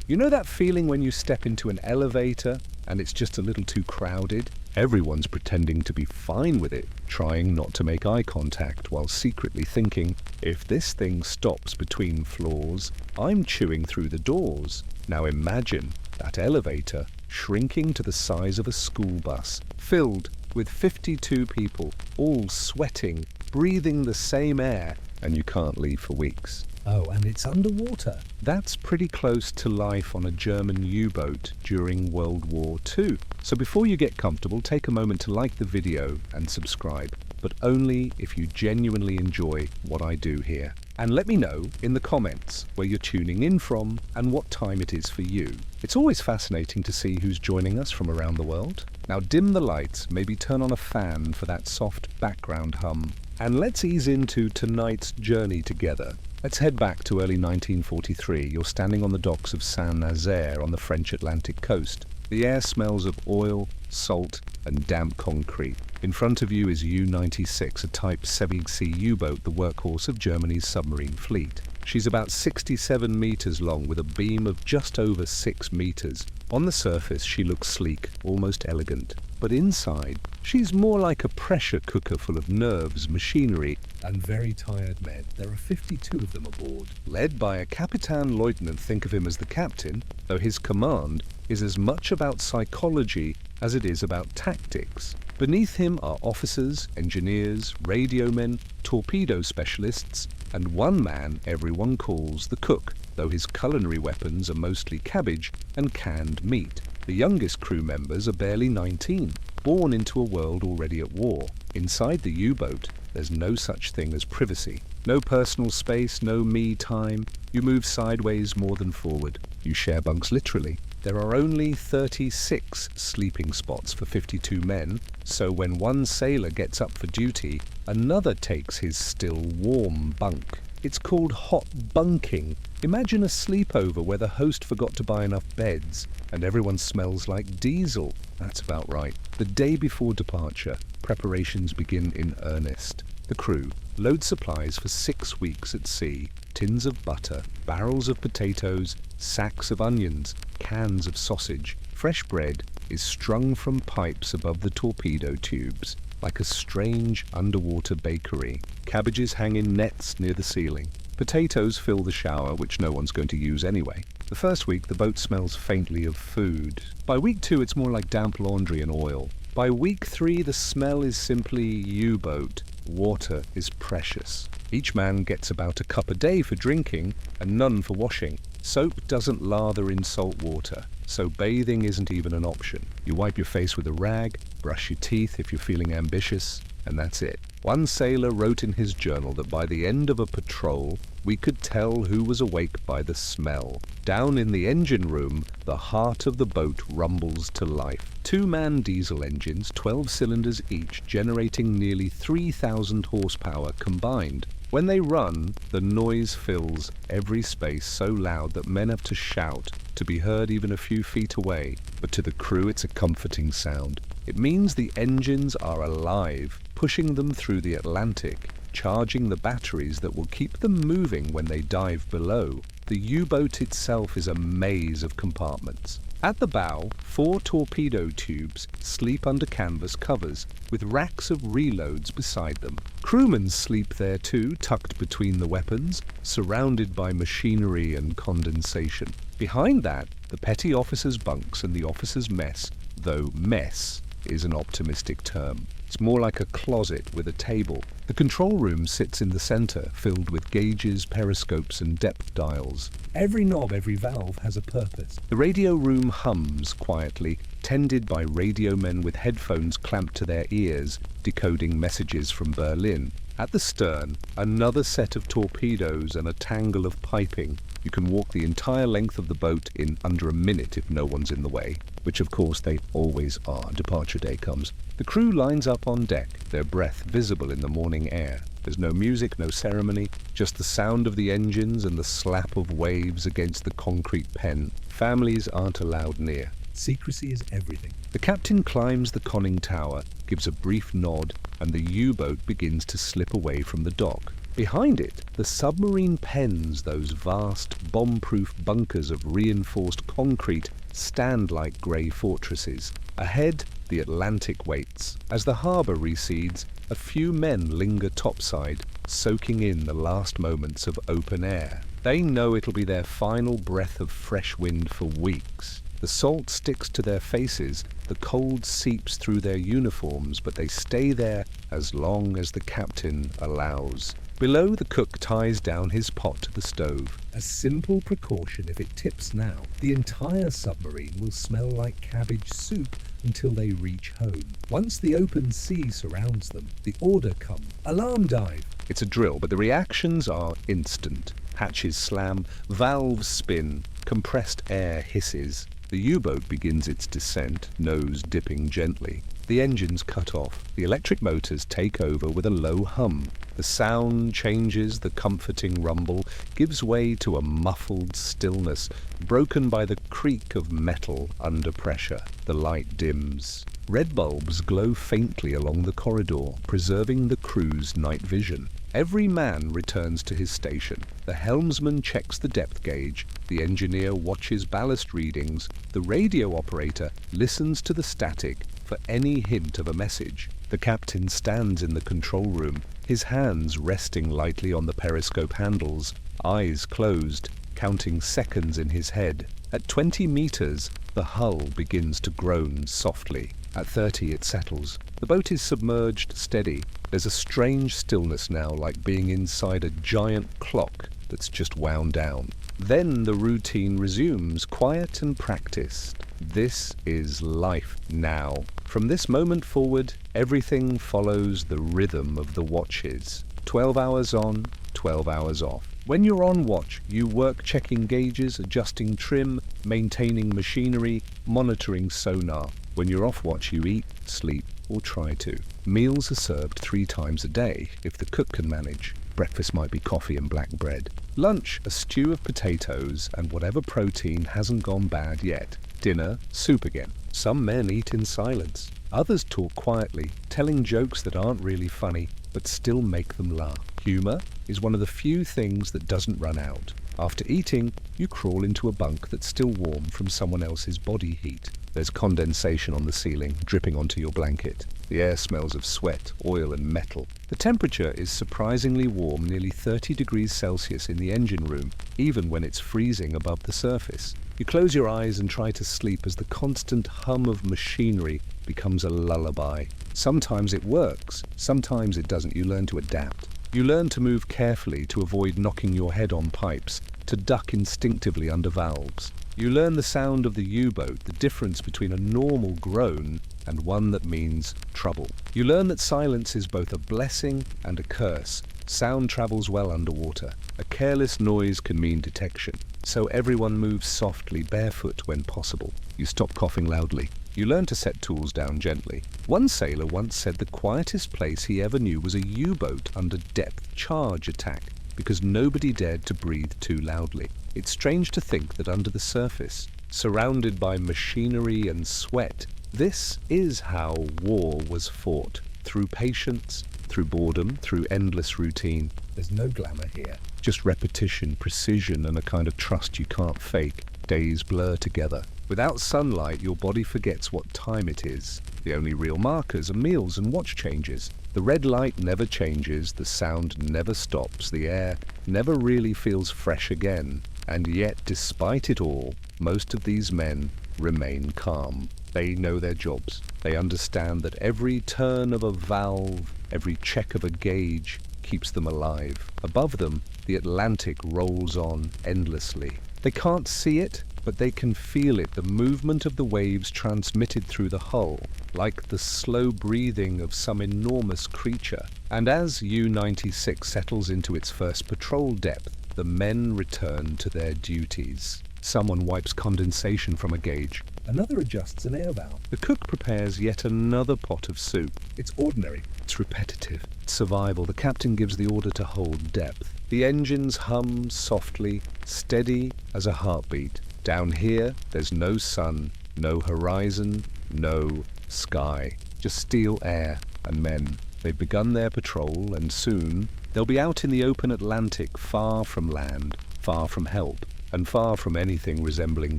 You know that feeling when you step into an elevator and it's just a little too crowded? Everyone's pretending to be fine with it, trying not to make eye contact while secretly thinking, if this thing stops between floors, I'm chewing through the doors. Now imagine that elevator shrinking to the size of a school bus, filled with 52 people, all sweating, breathing the same air, and you can't leave for weeks. Oh, and it's underwater. That's pretty close to life on a German U-boat during World War II. So before you get comfortable, take a moment to like the video and subscribe, but only if you genuinely enjoy what I do here. And let me know in the comments where you're tuning in from and what time it is for you. It's always fascinating to see who's joining us from around the world. Now dim the lights, maybe turn on a fan for that soft background hum, and let's ease into tonight's journey together. Let's head back to early 1943. You're standing on the docks of Saint-Nazaire on the French Atlantic coast. The air smells of oil, salt, and damp concrete. In front of you is U-96, a Type 7C U-boat, the workhorse of Germany's submarine fleet. She's about 67 meters long with a beam of just over 6 meters. On the surface, she looks sleek, almost elegant. But inside, she's more like a pressure cooker full of nerves, machinery, And very tired men. There are 52 of them aboard. led by a Kapitan Leutnant. Think of him as the captain, though his command is as much about psychology as it is about tactics. Beneath him are officers, engineers, radio men, torpedo specialists, and one man everyone calls the cook, though his culinary weapons are mostly cabbage and canned meat. The youngest crew members are barely 19, born into a world already at war. Inside the U-boat, there's no such thing as privacy. No personal space, no me time. You move sideways more than forward. You share bunks literally. There are only 36 sleeping spots for 52 men, so when one sailor gets up for duty, another takes his still warm bunk. It's called hot bunking. Imagine a sleepover where the host forgot to buy enough beds and everyone smells like diesel. That's about right. The day before departure, preparations begin in earnest. The crew load supplies for 6 weeks at sea, tins of butter, barrels of potatoes, sacks of onions, cans of sausage. Fresh bread is strung from pipes above the torpedo tubes, like a strange underwater bakery. Cabbages hang in nets near the ceiling. Potatoes fill the shower, which no one's going to use anyway. The first week, the boat smells faintly of food. By week 2, it's more like damp laundry and oil. By week 3, the smell is simply U-boat. Water is precious. Each man gets about a cup a day for drinking and none for washing. Soap doesn't lather in salt water, so bathing isn't even an option. You wipe your face with a rag, brush your teeth if you're feeling ambitious, and that's it. One sailor wrote in his journal that by the end of a patrol, we could tell who was awake by the smell. Down in the engine room, the heart of the boat rumbles to life. 2-man diesel engines, 12 cylinders each, generating nearly 3,000 horsepower combined. When they run, the noise fills every space so loud that men have to shout to be heard even a few feet away. But to the crew, it's a comforting sound. It means the engines are alive, pushing them through the Atlantic, charging the batteries that will keep them moving when they dive below. The U-boat itself is a maze of compartments. At the bow, 4 torpedo tubes sleep under canvas covers, with racks of reloads beside them. Crewmen sleep there too, tucked between the weapons, surrounded by machinery and condensation. Behind that, the petty officers' bunks and the officers' mess, though mess is an optimistic term. It's more like a closet with a table. The control room sits in the center, filled with gauges, periscopes, and depth dials. Every knob, every valve has a purpose. The radio room hums quietly, tended by radio men with headphones clamped to their ears, decoding messages from Berlin. At the stern, another set of torpedoes and a tangle of piping. You can walk the entire length of the boat in under a minute if no one's in the way, which of course they always are. Departure day comes. The crew lines up on deck, their breath visible in the morning air. There's no music, no ceremony, just the sound of the engines and the slap of waves against the concrete pen. Families aren't allowed near. Secrecy is everything. The captain climbs the conning tower, gives a brief nod, and the U-boat begins to slip away from the dock. Behind it, the submarine pens, those vast, bomb-proof bunkers of reinforced concrete, stand like grey fortresses. Ahead, the Atlantic waits. As the harbour recedes, a few men linger topside, soaking in the last moments of open air. They know it'll be their final breath of fresh wind for weeks. The salt sticks to their faces, the cold seeps through their uniforms, but they stay there as long as the captain allows. Below, the cook ties down his pot to the stove. A simple precaution: if it tips now, the entire submarine will smell like cabbage soup until they reach home. Once the open sea surrounds them, the order comes: alarm dive. It's a drill, but the reactions are instant. Hatches slam, valves spin, compressed air hisses. The U-boat begins its descent, nose dipping gently. The engines cut off. The electric motors take over with a low hum. The sound changes, the comforting rumble gives way to a muffled stillness, broken by the creak of metal under pressure. The light dims. Red bulbs glow faintly along the corridor, preserving the crew's night vision. Every man returns to his station. The helmsman checks the depth gauge. The engineer watches ballast readings. The radio operator listens to the static for any hint of a message. The captain stands in the control room, his hands resting lightly on the periscope handles, eyes closed, counting seconds in his head. At 20 meters, the hull begins to groan softly. At 30, it settles. The boat is submerged, steady. There's a strange stillness now, like being inside a giant clock that's just wound down. Then the routine resumes, quiet and practiced. This is life now. From this moment forward, everything follows the rhythm of the watches. 12 hours on, 12 hours off. When you're on watch, you work checking gauges, adjusting trim, maintaining machinery, monitoring sonar. When you're off watch, you eat, sleep, or try to. Meals are served 3 times a day, if the cook can manage. Breakfast might be coffee and black bread. Lunch, a stew of potatoes and whatever protein hasn't gone bad yet. Dinner, soup again. Some men eat in silence. Others talk quietly, telling jokes that aren't really funny, but still make them laugh. Humor is one of the few things that doesn't run out. After eating, you crawl into a bunk that's still warm from someone else's body heat. There's condensation on the ceiling, dripping onto your blanket. The air smells of sweat, oil and metal. The temperature is surprisingly warm, nearly 30 degrees Celsius in the engine room, even when it's freezing above the surface. You close your eyes and try to sleep as the constant hum of machinery becomes a lullaby. Sometimes it works, sometimes it doesn't. You learn to adapt. You learn to move carefully to avoid knocking your head on pipes, to duck instinctively under valves. You learn the sound of the U-boat, the difference between a normal groan and one that means trouble. You learn that silence is both a blessing and a curse. Sound travels well underwater. A careless noise can mean detection. So everyone moves softly, barefoot when possible. You stop coughing loudly. You learn to set tools down gently. One sailor once said the quietest place he ever knew was a U-boat under depth charge attack, because nobody dared to breathe too loudly. It's strange to think that under the surface, surrounded by machinery and sweat, this is how war was fought. Through patience, through boredom, through endless routine. There's no glamour here. Just repetition, precision, and a kind of trust you can't fake. Days blur together. Without sunlight, your body forgets what time it is. The only real markers are meals and watch changes. The red light never changes, the sound never stops, the air never really feels fresh again. And yet, despite it all, most of these men remain calm. They know their jobs. They understand that every turn of a valve, every check of a gauge, keeps them alive. Above them, the Atlantic rolls on endlessly. They can't see it, but they can feel it, the movement of the waves transmitted through the hull, like the slow breathing of some enormous creature. And as U-96 settles into its first patrol depth, the men return to their duties. Someone wipes condensation from a gauge. Another adjusts an air valve. The cook prepares yet another pot of soup. It's ordinary. It's repetitive. It's survival. The captain gives the order to hold depth. The engines hum softly, steady as a heartbeat. Down here, there's no sun, no horizon, no sky. Just steel air and men. They've begun their patrol, and soon They'll be out in the open Atlantic, far from land, far from help, and far from anything resembling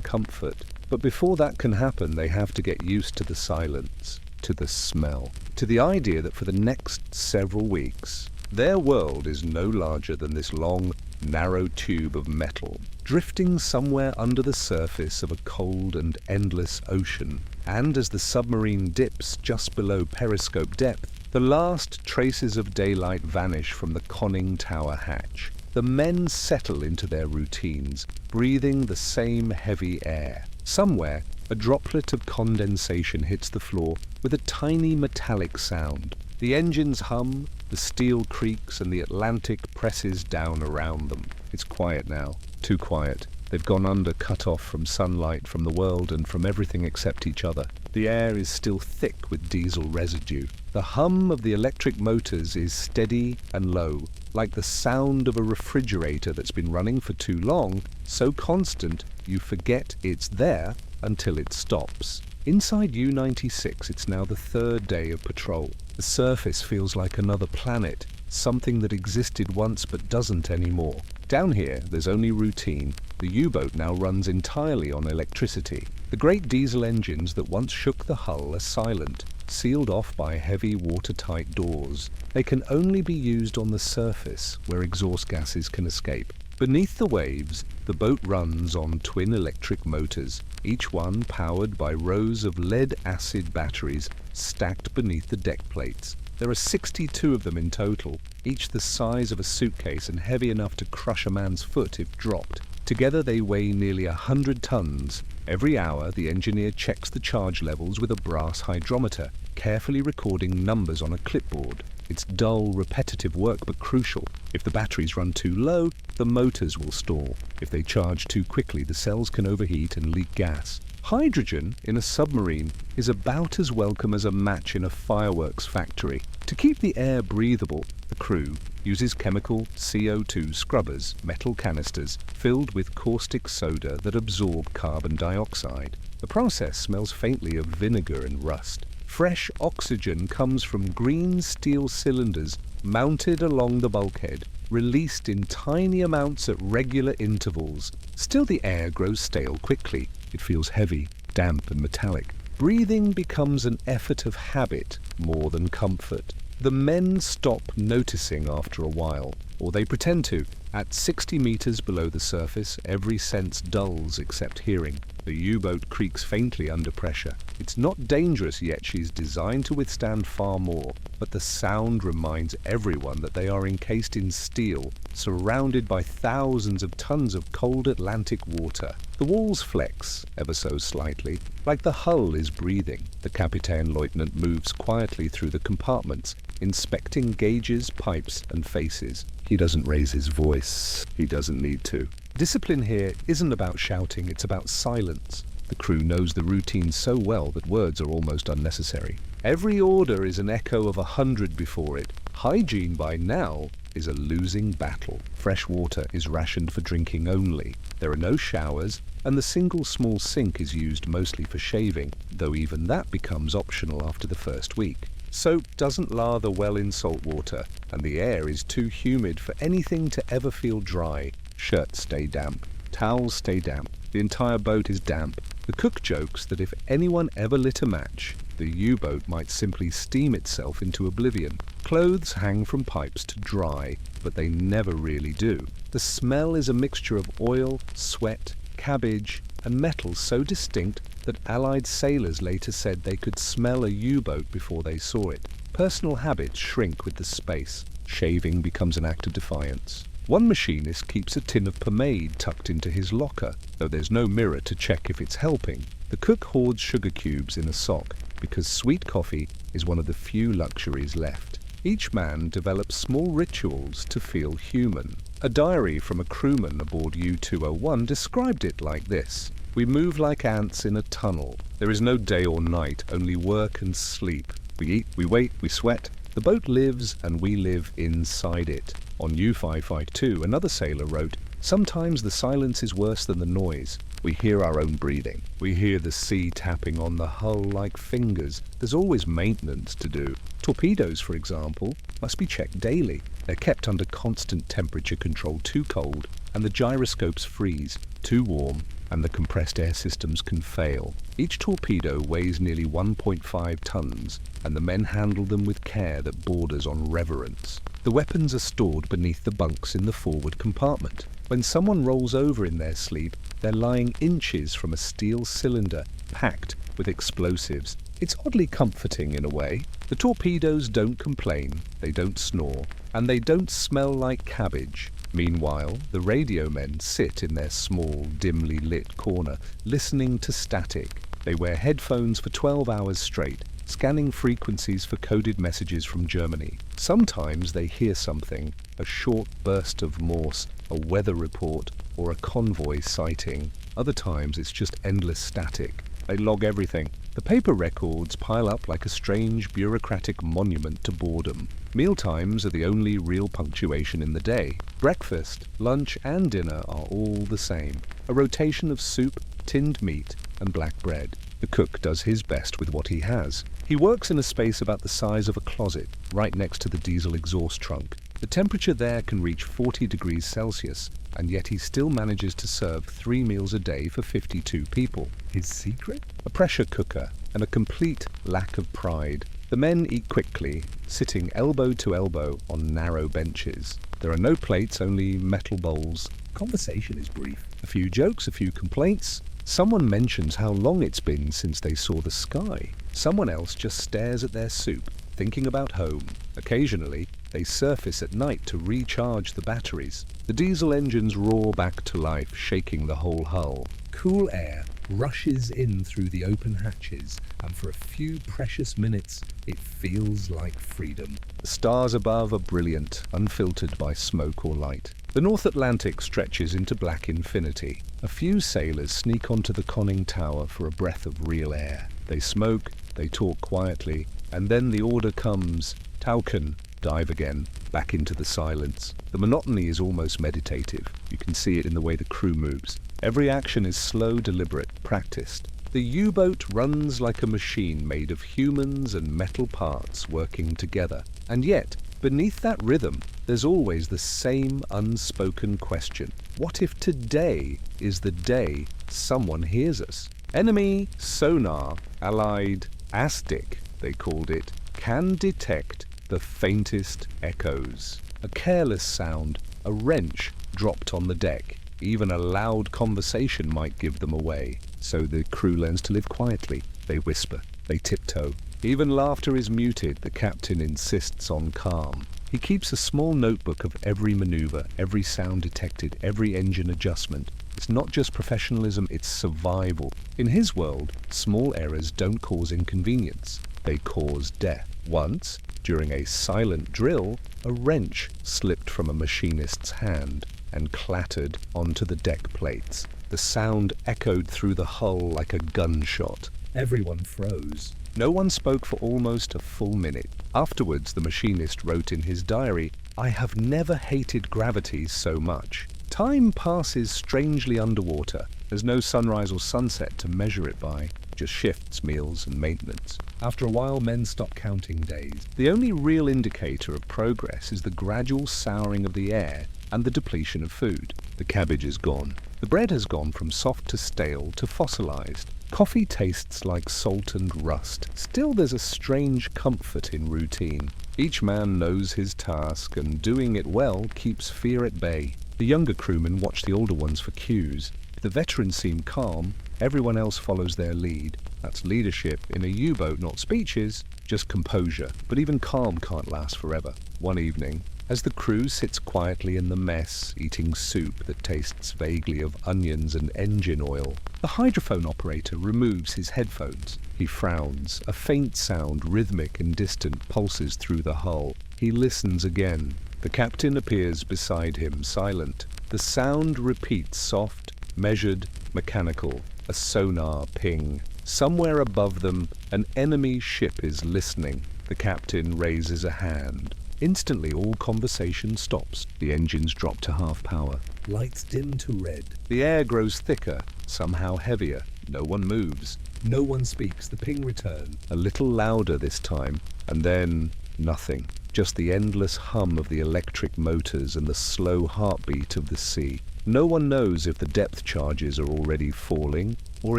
comfort. But before that can happen, they have to get used to the silence, to the smell, to the idea that for the next several weeks, their world is no larger than this long, narrow tube of metal, drifting somewhere under the surface of a cold and endless ocean. And as the submarine dips just below periscope depth, the last traces of daylight vanish from the conning tower hatch. The men settle into their routines, breathing the same heavy air. Somewhere, a droplet of condensation hits the floor with a tiny metallic sound. The engines hum, the steel creaks, and the Atlantic presses down around them. It's quiet now, too quiet. They've gone under, cut off from sunlight, from the world, and from everything except each other. The air is still thick with diesel residue. The hum of the electric motors is steady and low, like the sound of a refrigerator that's been running for too long, so constant you forget it's there until it stops. Inside U-96, it's now the third day of patrol. The surface feels like another planet, something that existed once but doesn't anymore. Down here, there's only routine. The U-boat now runs entirely on electricity. The great diesel engines that once shook the hull are silent, sealed off by heavy watertight doors. They can only be used on the surface, where exhaust gases can escape. Beneath the waves, the boat runs on twin electric motors, each one powered by rows of lead-acid batteries stacked beneath the deck plates. There are 62 of them in total, each the size of a suitcase and heavy enough to crush a man's foot if dropped. Together they weigh nearly 100 tons. Every hour, the engineer checks the charge levels with a brass hydrometer, carefully recording numbers on a clipboard. It's dull, repetitive work, but crucial. If the batteries run too low, the motors will stall. If they charge too quickly, the cells can overheat and leak gas. Hydrogen in a submarine is about as welcome as a match in a fireworks factory. To keep the air breathable, the crew uses chemical CO2 scrubbers, metal canisters filled with caustic soda that absorb carbon dioxide. The process smells faintly of vinegar and rust. Fresh oxygen comes from green steel cylinders mounted along the bulkhead, released in tiny amounts at regular intervals. Still, the air grows stale quickly. It feels heavy, damp, and metallic. Breathing becomes an effort of habit more than comfort. The men stop noticing after a while, or they pretend to. At 60 meters below the surface, every sense dulls except hearing. The U-boat creaks faintly under pressure. It's not dangerous yet. She's designed to withstand far more, but the sound reminds everyone that they are encased in steel, surrounded by thousands of tons of cold Atlantic water. The walls flex, ever so slightly, like the hull is breathing. The Kapitän-Leutnant moves quietly through the compartments, inspecting gauges, pipes, and faces. He doesn't raise his voice. He doesn't need to. Discipline here isn't about shouting, it's about silence. The crew knows the routine so well that words are almost unnecessary. Every order is an echo of 100 before it. Hygiene by now is a losing battle. Fresh water is rationed for drinking only. There are no showers, and the single small sink is used mostly for shaving, though even that becomes optional after the first week. Soap doesn't lather well in salt water, and the air is too humid for anything to ever feel dry. Shirts stay damp. Towels stay damp. The entire boat is damp. The cook jokes that if anyone ever lit a match, the U-boat might simply steam itself into oblivion. Clothes hang from pipes to dry, but they never really do. The smell is a mixture of oil, sweat, cabbage, and metal so distinct that Allied sailors later said they could smell a U-boat before they saw it. Personal habits shrink with the space. Shaving becomes an act of defiance. One machinist keeps a tin of pomade tucked into his locker, though there's no mirror to check if it's helping. The cook hoards sugar cubes in a sock, because sweet coffee is one of the few luxuries left. Each man develops small rituals to feel human. A diary from a crewman aboard U-201 described it like this: "We move like ants in a tunnel. There is no day or night, only work and sleep. We eat, we wait, we sweat. The boat lives and we live inside it." On U-552, another sailor wrote, "Sometimes the silence is worse than the noise. We hear our own breathing. We hear the sea tapping on the hull like fingers. There's always maintenance to do. Torpedoes, for example, must be checked daily. They're kept under constant temperature control, too cold, and the gyroscopes freeze, too warm, and the compressed air systems can fail. Each torpedo weighs nearly 1.5 tons, and the men handle them with care that borders on reverence. The weapons are stored beneath the bunks in the forward compartment. When someone rolls over in their sleep, they're lying inches from a steel cylinder packed with explosives. It's oddly comforting in a way. The torpedoes don't complain, they don't snore, and they don't smell like cabbage. Meanwhile, the radio men sit in their small, dimly lit corner, listening to static. They wear headphones for 12 hours straight, scanning frequencies for coded messages from Germany. Sometimes they hear something, a short burst of Morse, a weather report, or a convoy sighting. Other times it's just endless static. They log everything. The paper records pile up like a strange bureaucratic monument to boredom. Mealtimes are the only real punctuation in the day. Breakfast, lunch, and dinner are all the same. A rotation of soup, tinned meat, and black bread. The cook does his best with what he has. He works in a space about the size of a closet, right next to the diesel exhaust trunk. The temperature there can reach 40 degrees Celsius, and yet he still manages to serve 3 meals a day for 52 people. His secret? A pressure cooker and a complete lack of pride. The men eat quickly, sitting elbow to elbow on narrow benches. There are no plates, only metal bowls. Conversation is brief. A few jokes, a few complaints. Someone mentions how long it's been since they saw the sky. Someone else just stares at their soup, thinking about home. Occasionally, they surface at night to recharge the batteries. The diesel engines roar back to life, shaking the whole hull. Cool air rushes in through the open hatches, and for a few precious minutes, it feels like freedom. The stars above are brilliant, unfiltered by smoke or light. The North Atlantic stretches into black infinity. A few sailors sneak onto the conning tower for a breath of real air. They smoke, they talk quietly, and then the order comes, Tauchen, dive again, back into the silence. The monotony is almost meditative. You can see it in the way the crew moves. Every action is slow, deliberate, practiced. The U-boat runs like a machine made of humans and metal parts working together. And yet, beneath that rhythm, there's always the same unspoken question. What if today is the day someone hears us? Enemy sonar, allied ASDIC, they called it, can detect the faintest echoes. A careless sound, a wrench dropped on the deck. Even a loud conversation might give them away. So the crew learns to live quietly. They whisper, they tiptoe. Even laughter is muted. The captain insists on calm. He keeps a small notebook of every maneuver, every sound detected, every engine adjustment. It's not just professionalism, it's survival. In his world, small errors don't cause inconvenience. They cause death. Once, during a silent drill, a wrench slipped from a machinist's hand and clattered onto the deck plates. The sound echoed through the hull like a gunshot. Everyone froze. No one spoke for almost a full minute. Afterwards, the machinist wrote in his diary, "I have never hated gravity so much. Time passes strangely underwater. There's no sunrise or sunset to measure it by, just shifts, meals, and maintenance." After a while, men stop counting days. The only real indicator of progress is the gradual souring of the air and the depletion of food. The cabbage is gone. The bread has gone from soft to stale to fossilized. Coffee tastes like salt and rust. Still, there's a strange comfort in routine. Each man knows his task, and doing it well keeps fear at bay. The younger crewmen watch the older ones for cues. If the veterans seem calm, everyone else follows their lead. That's leadership in a U-boat, not speeches, just composure. But even calm can't last forever. One evening, as the crew sits quietly in the mess, eating soup that tastes vaguely of onions and engine oil, the hydrophone operator removes his headphones. He frowns. A faint sound, rhythmic and distant, pulses through the hull. He listens again. The captain appears beside him, silent. The sound repeats, soft, measured, mechanical. A sonar ping. Somewhere above them, an enemy ship is listening. The captain raises a hand. Instantly, all conversation stops. The engines drop to half power. Lights dim to red. The air grows thicker, somehow heavier. No one moves. No one speaks. The ping returns. A little louder this time, and then nothing. Just the endless hum of the electric motors and the slow heartbeat of the sea. No one knows if the depth charges are already falling, or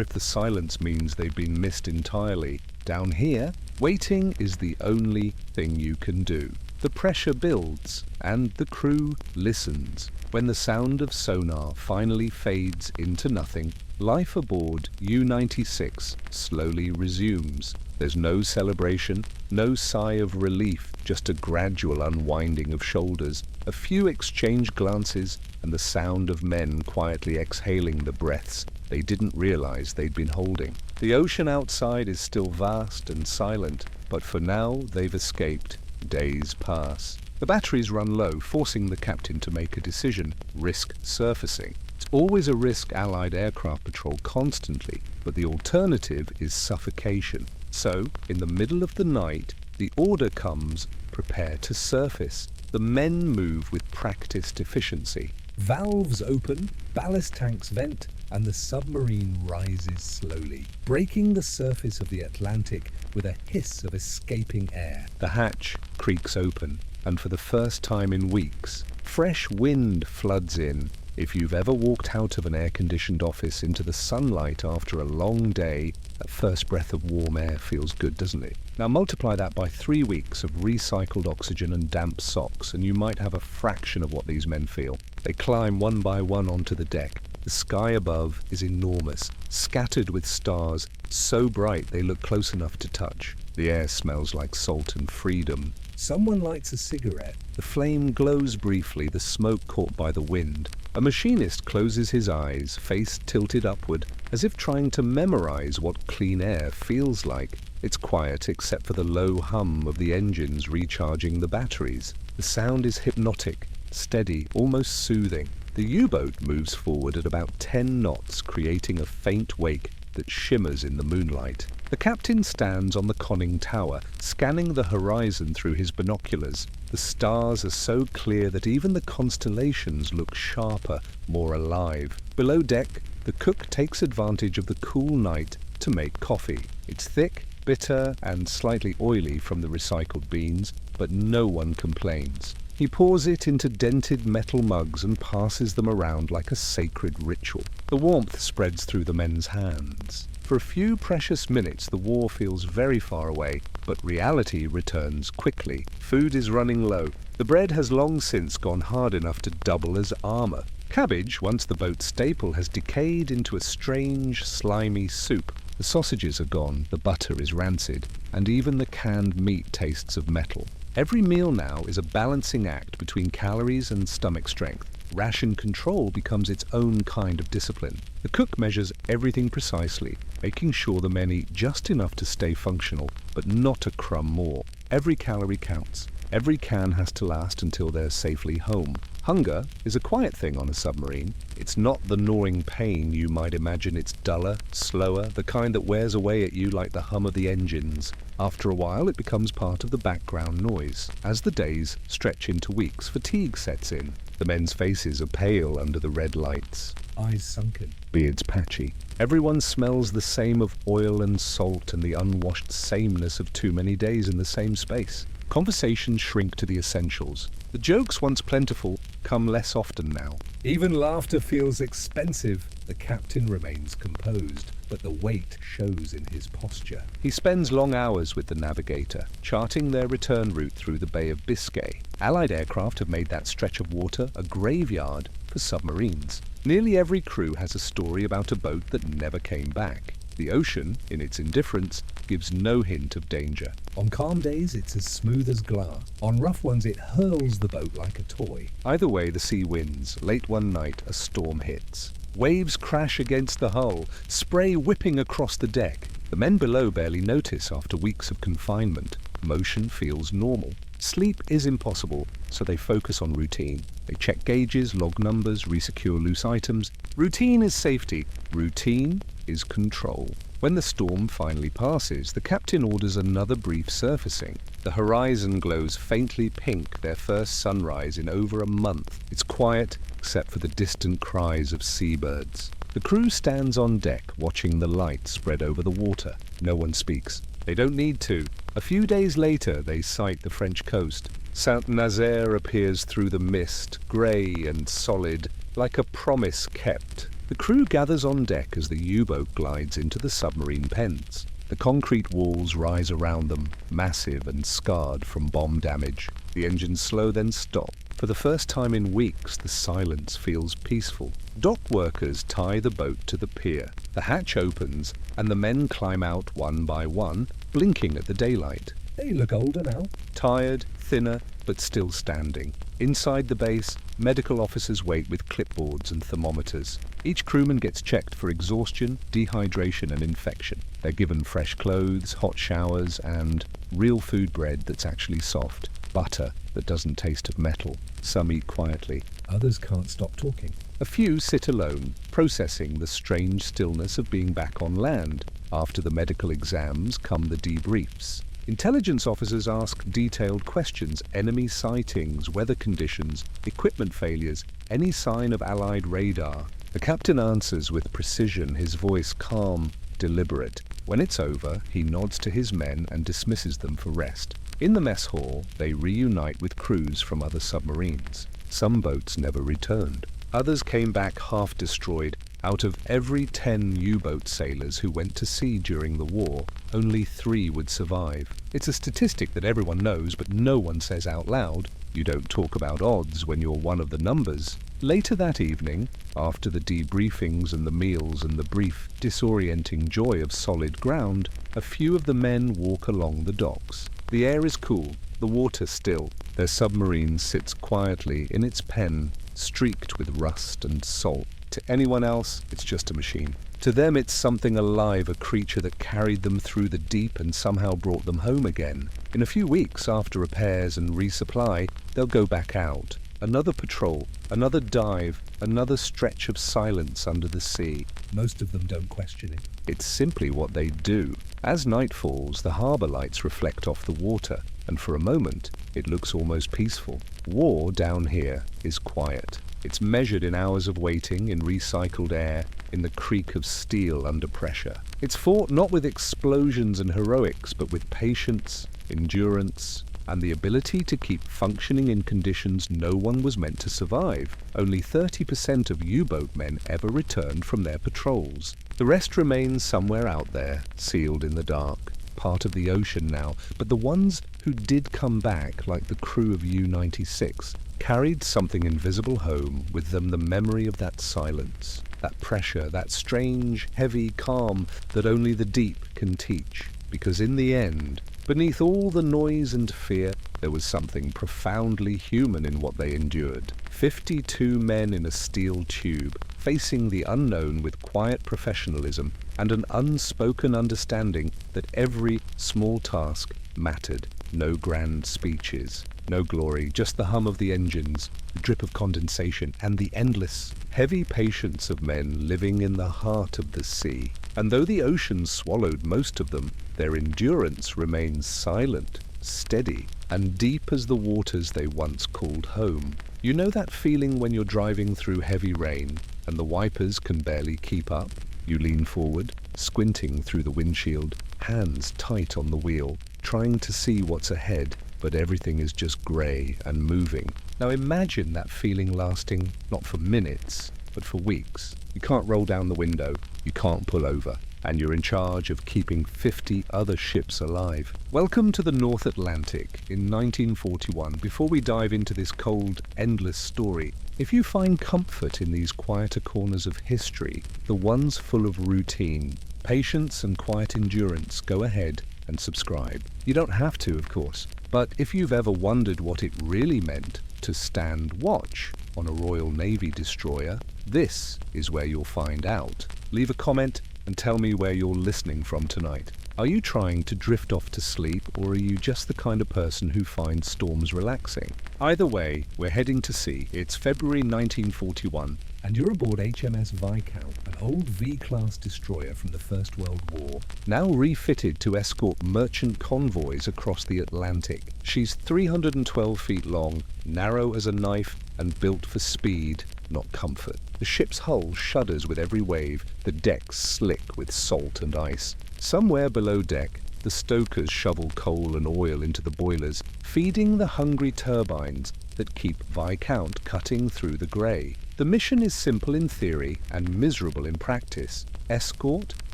if the silence means they've been missed entirely. Down here, waiting is the only thing you can do. The pressure builds, and the crew listens. When the sound of sonar finally fades into nothing, life aboard U-96 slowly resumes. There's no celebration, no sigh of relief, just a gradual unwinding of shoulders, a few exchanged glances, and the sound of men quietly exhaling the breaths they didn't realize they'd been holding. The ocean outside is still vast and silent, but for now they've escaped. Days pass. The batteries run low, forcing the captain to make a decision: risk surfacing. It's always a risk Allied aircraft patrol constantly, but the alternative is suffocation. So, in the middle of the night, the order comes: prepare to surface. The men move with practiced efficiency. Valves open, ballast tanks vent, and the submarine rises slowly, breaking the surface of the Atlantic with a hiss of escaping air. The hatch creaks open, and for the first time in weeks, fresh wind floods in. If you've ever walked out of an air-conditioned office into the sunlight after a long day, that first breath of warm air feels good, doesn't it? Now multiply that by 3 weeks of recycled oxygen and damp socks, and you might have a fraction of what these men feel. They climb one by one onto the deck. The sky above is enormous, scattered with stars, so bright they look close enough to touch. The air smells like salt and freedom. Someone lights a cigarette. The flame glows briefly, the smoke caught by the wind. A machinist closes his eyes, face tilted upward, as if trying to memorize what clean air feels like. It's quiet except for the low hum of the engines recharging the batteries. The sound is hypnotic, steady, almost soothing. The U-boat moves forward at about 10 knots, creating a faint wake that shimmers in the moonlight. The captain stands on the conning tower, scanning the horizon through his binoculars. The stars are so clear that even the constellations look sharper, more alive. Below deck, the cook takes advantage of the cool night to make coffee. It's thick, bitter, and slightly oily from the recycled beans, but no one complains. He pours it into dented metal mugs and passes them around like a sacred ritual. The warmth spreads through the men's hands. For a few precious minutes, the war feels very far away, but reality returns quickly. Food is running low. The bread has long since gone hard enough to double as armor. Cabbage, once the boat's staple, has decayed into a strange, slimy soup. The sausages are gone, the butter is rancid, and even the canned meat tastes of metal. Every meal now is a balancing act between calories and stomach strength. Ration control becomes its own kind of discipline. The cook measures everything precisely, making sure the men eat just enough to stay functional, but not a crumb more. Every calorie counts. Every can has to last until they're safely home. Hunger is a quiet thing on a submarine. It's not the gnawing pain you might imagine. It's duller, slower, the kind that wears away at you like the hum of the engines. After a while, it becomes part of the background noise. As the days stretch into weeks, fatigue sets in. The men's faces are pale under the red lights. Eyes sunken. Beards patchy. Everyone smells the same of oil and salt and the unwashed sameness of too many days in the same space. Conversations shrink to the essentials. The jokes, once plentiful, come less often now. Even laughter feels expensive. The captain remains composed, but the weight shows in his posture. He spends long hours with the navigator, charting their return route through the Bay of Biscay. Allied aircraft have made that stretch of water a graveyard for submarines. Nearly every crew has a story about a boat that never came back. The ocean, in its indifference, gives no hint of danger. On calm days, it's as smooth as glass. On rough ones, it hurls the boat like a toy. Either way, the sea wins. Late one night, a storm hits. Waves crash against the hull, spray whipping across the deck. The men below barely notice after weeks of confinement. Motion feels normal. Sleep is impossible, so they focus on routine. They check gauges, log numbers, resecure loose items. Routine is safety. Routine is control. When the storm finally passes, the captain orders another brief surfacing. The horizon glows faintly pink, their first sunrise in over a month. It's quiet, except for the distant cries of seabirds. The crew stands on deck, watching the light spread over the water. No one speaks. They don't need to. A few days later, they sight the French coast. Saint-Nazaire appears through the mist, grey and solid, like a promise kept. The crew gathers on deck as the U-boat glides into the submarine pens. The concrete walls rise around them, massive and scarred from bomb damage. The engines slow, then stop. For the first time in weeks, the silence feels peaceful. Dock workers tie the boat to the pier. The hatch opens, and the men climb out one by one, blinking at the daylight. They look older now. Tired, thinner, but still standing. Inside the base, medical officers wait with clipboards and thermometers. Each crewman gets checked for exhaustion, dehydration, and infection. They're given fresh clothes, hot showers, and real food bread that's actually soft. Butter that doesn't taste of metal. Some eat quietly. Others can't stop talking. A few sit alone, processing the strange stillness of being back on land. After the medical exams come the debriefs. Intelligence officers ask detailed questions, enemy sightings, weather conditions, equipment failures, any sign of Allied radar. The captain answers with precision, his voice calm, deliberate. When it's over, he nods to his men and dismisses them for rest. In the mess hall, they reunite with crews from other submarines. Some boats never returned. Others came back half destroyed. Out of every 10 U-boat sailors who went to sea during the war, only 3 would survive. It's a statistic that everyone knows, but no one says out loud. You don't talk about odds when you're one of the numbers. Later that evening, after the debriefings and the meals and the brief, disorienting joy of solid ground, a few of the men walk along the docks. The air is cool, the water still. Their submarine sits quietly in its pen, streaked with rust and salt. To anyone else, it's just a machine. To them, it's something alive, a creature that carried them through the deep and somehow brought them home again. In a few weeks, after repairs and resupply, they'll go back out. Another patrol, another dive, another stretch of silence under the sea. Most of them don't question it. It's simply what they do. As night falls, the harbour lights reflect off the water, and for a moment, it looks almost peaceful. War down here is quiet. It's measured in hours of waiting, in recycled air, in the creak of steel under pressure. It's fought not with explosions and heroics, but with patience, endurance, and the ability to keep functioning in conditions no one was meant to survive. Only 30% of U-boat men ever returned from their patrols. The rest remain somewhere out there, sealed in the dark, part of the ocean now, but the ones who did come back, like the crew of U-96, carried something invisible home, with them the memory of that silence, that pressure, that strange, heavy calm that only the deep can teach. Because in the end, beneath all the noise and fear, there was something profoundly human in what they endured. 52 men in a steel tube, facing the unknown with quiet professionalism and an unspoken understanding that every small task mattered. No grand speeches, no glory, just the hum of the engines, the drip of condensation, and the endless, heavy patience of men living in the heart of the sea. And though the ocean swallowed most of them, their endurance remains silent, steady, and deep as the waters they once called home. You know that feeling when you're driving through heavy rain and the wipers can barely keep up? You lean forward, squinting through the windshield, hands tight on the wheel, trying to see what's ahead, but everything is just grey and moving. Now imagine that feeling lasting not for minutes, but for weeks. You can't roll down the window, you can't pull over, and you're in charge of keeping 50 other ships alive. Welcome to the North Atlantic in 1941. Before we dive into this cold, endless story, if you find comfort in these quieter corners of history, the ones full of routine, patience and quiet endurance, go ahead and subscribe. You don't have to, of course, but if you've ever wondered what it really meant to stand watch on a Royal Navy destroyer, this is where you'll find out. Leave a comment and tell me where you're listening from tonight. Are you trying to drift off to sleep, or are you just the kind of person who finds storms relaxing? Either way, we're heading to sea. It's February 1941, And you're aboard HMS Viscount, an old V-class destroyer from the First World War. Now refitted to escort merchant convoys across the Atlantic. She's 312 feet long, narrow as a knife, and built for speed, not comfort. The ship's hull shudders with every wave, the decks slick with salt and ice. Somewhere below deck, the stokers shovel coal and oil into the boilers, feeding the hungry turbines that keep Viscount cutting through the grey. The mission is simple in theory and miserable in practice. Escort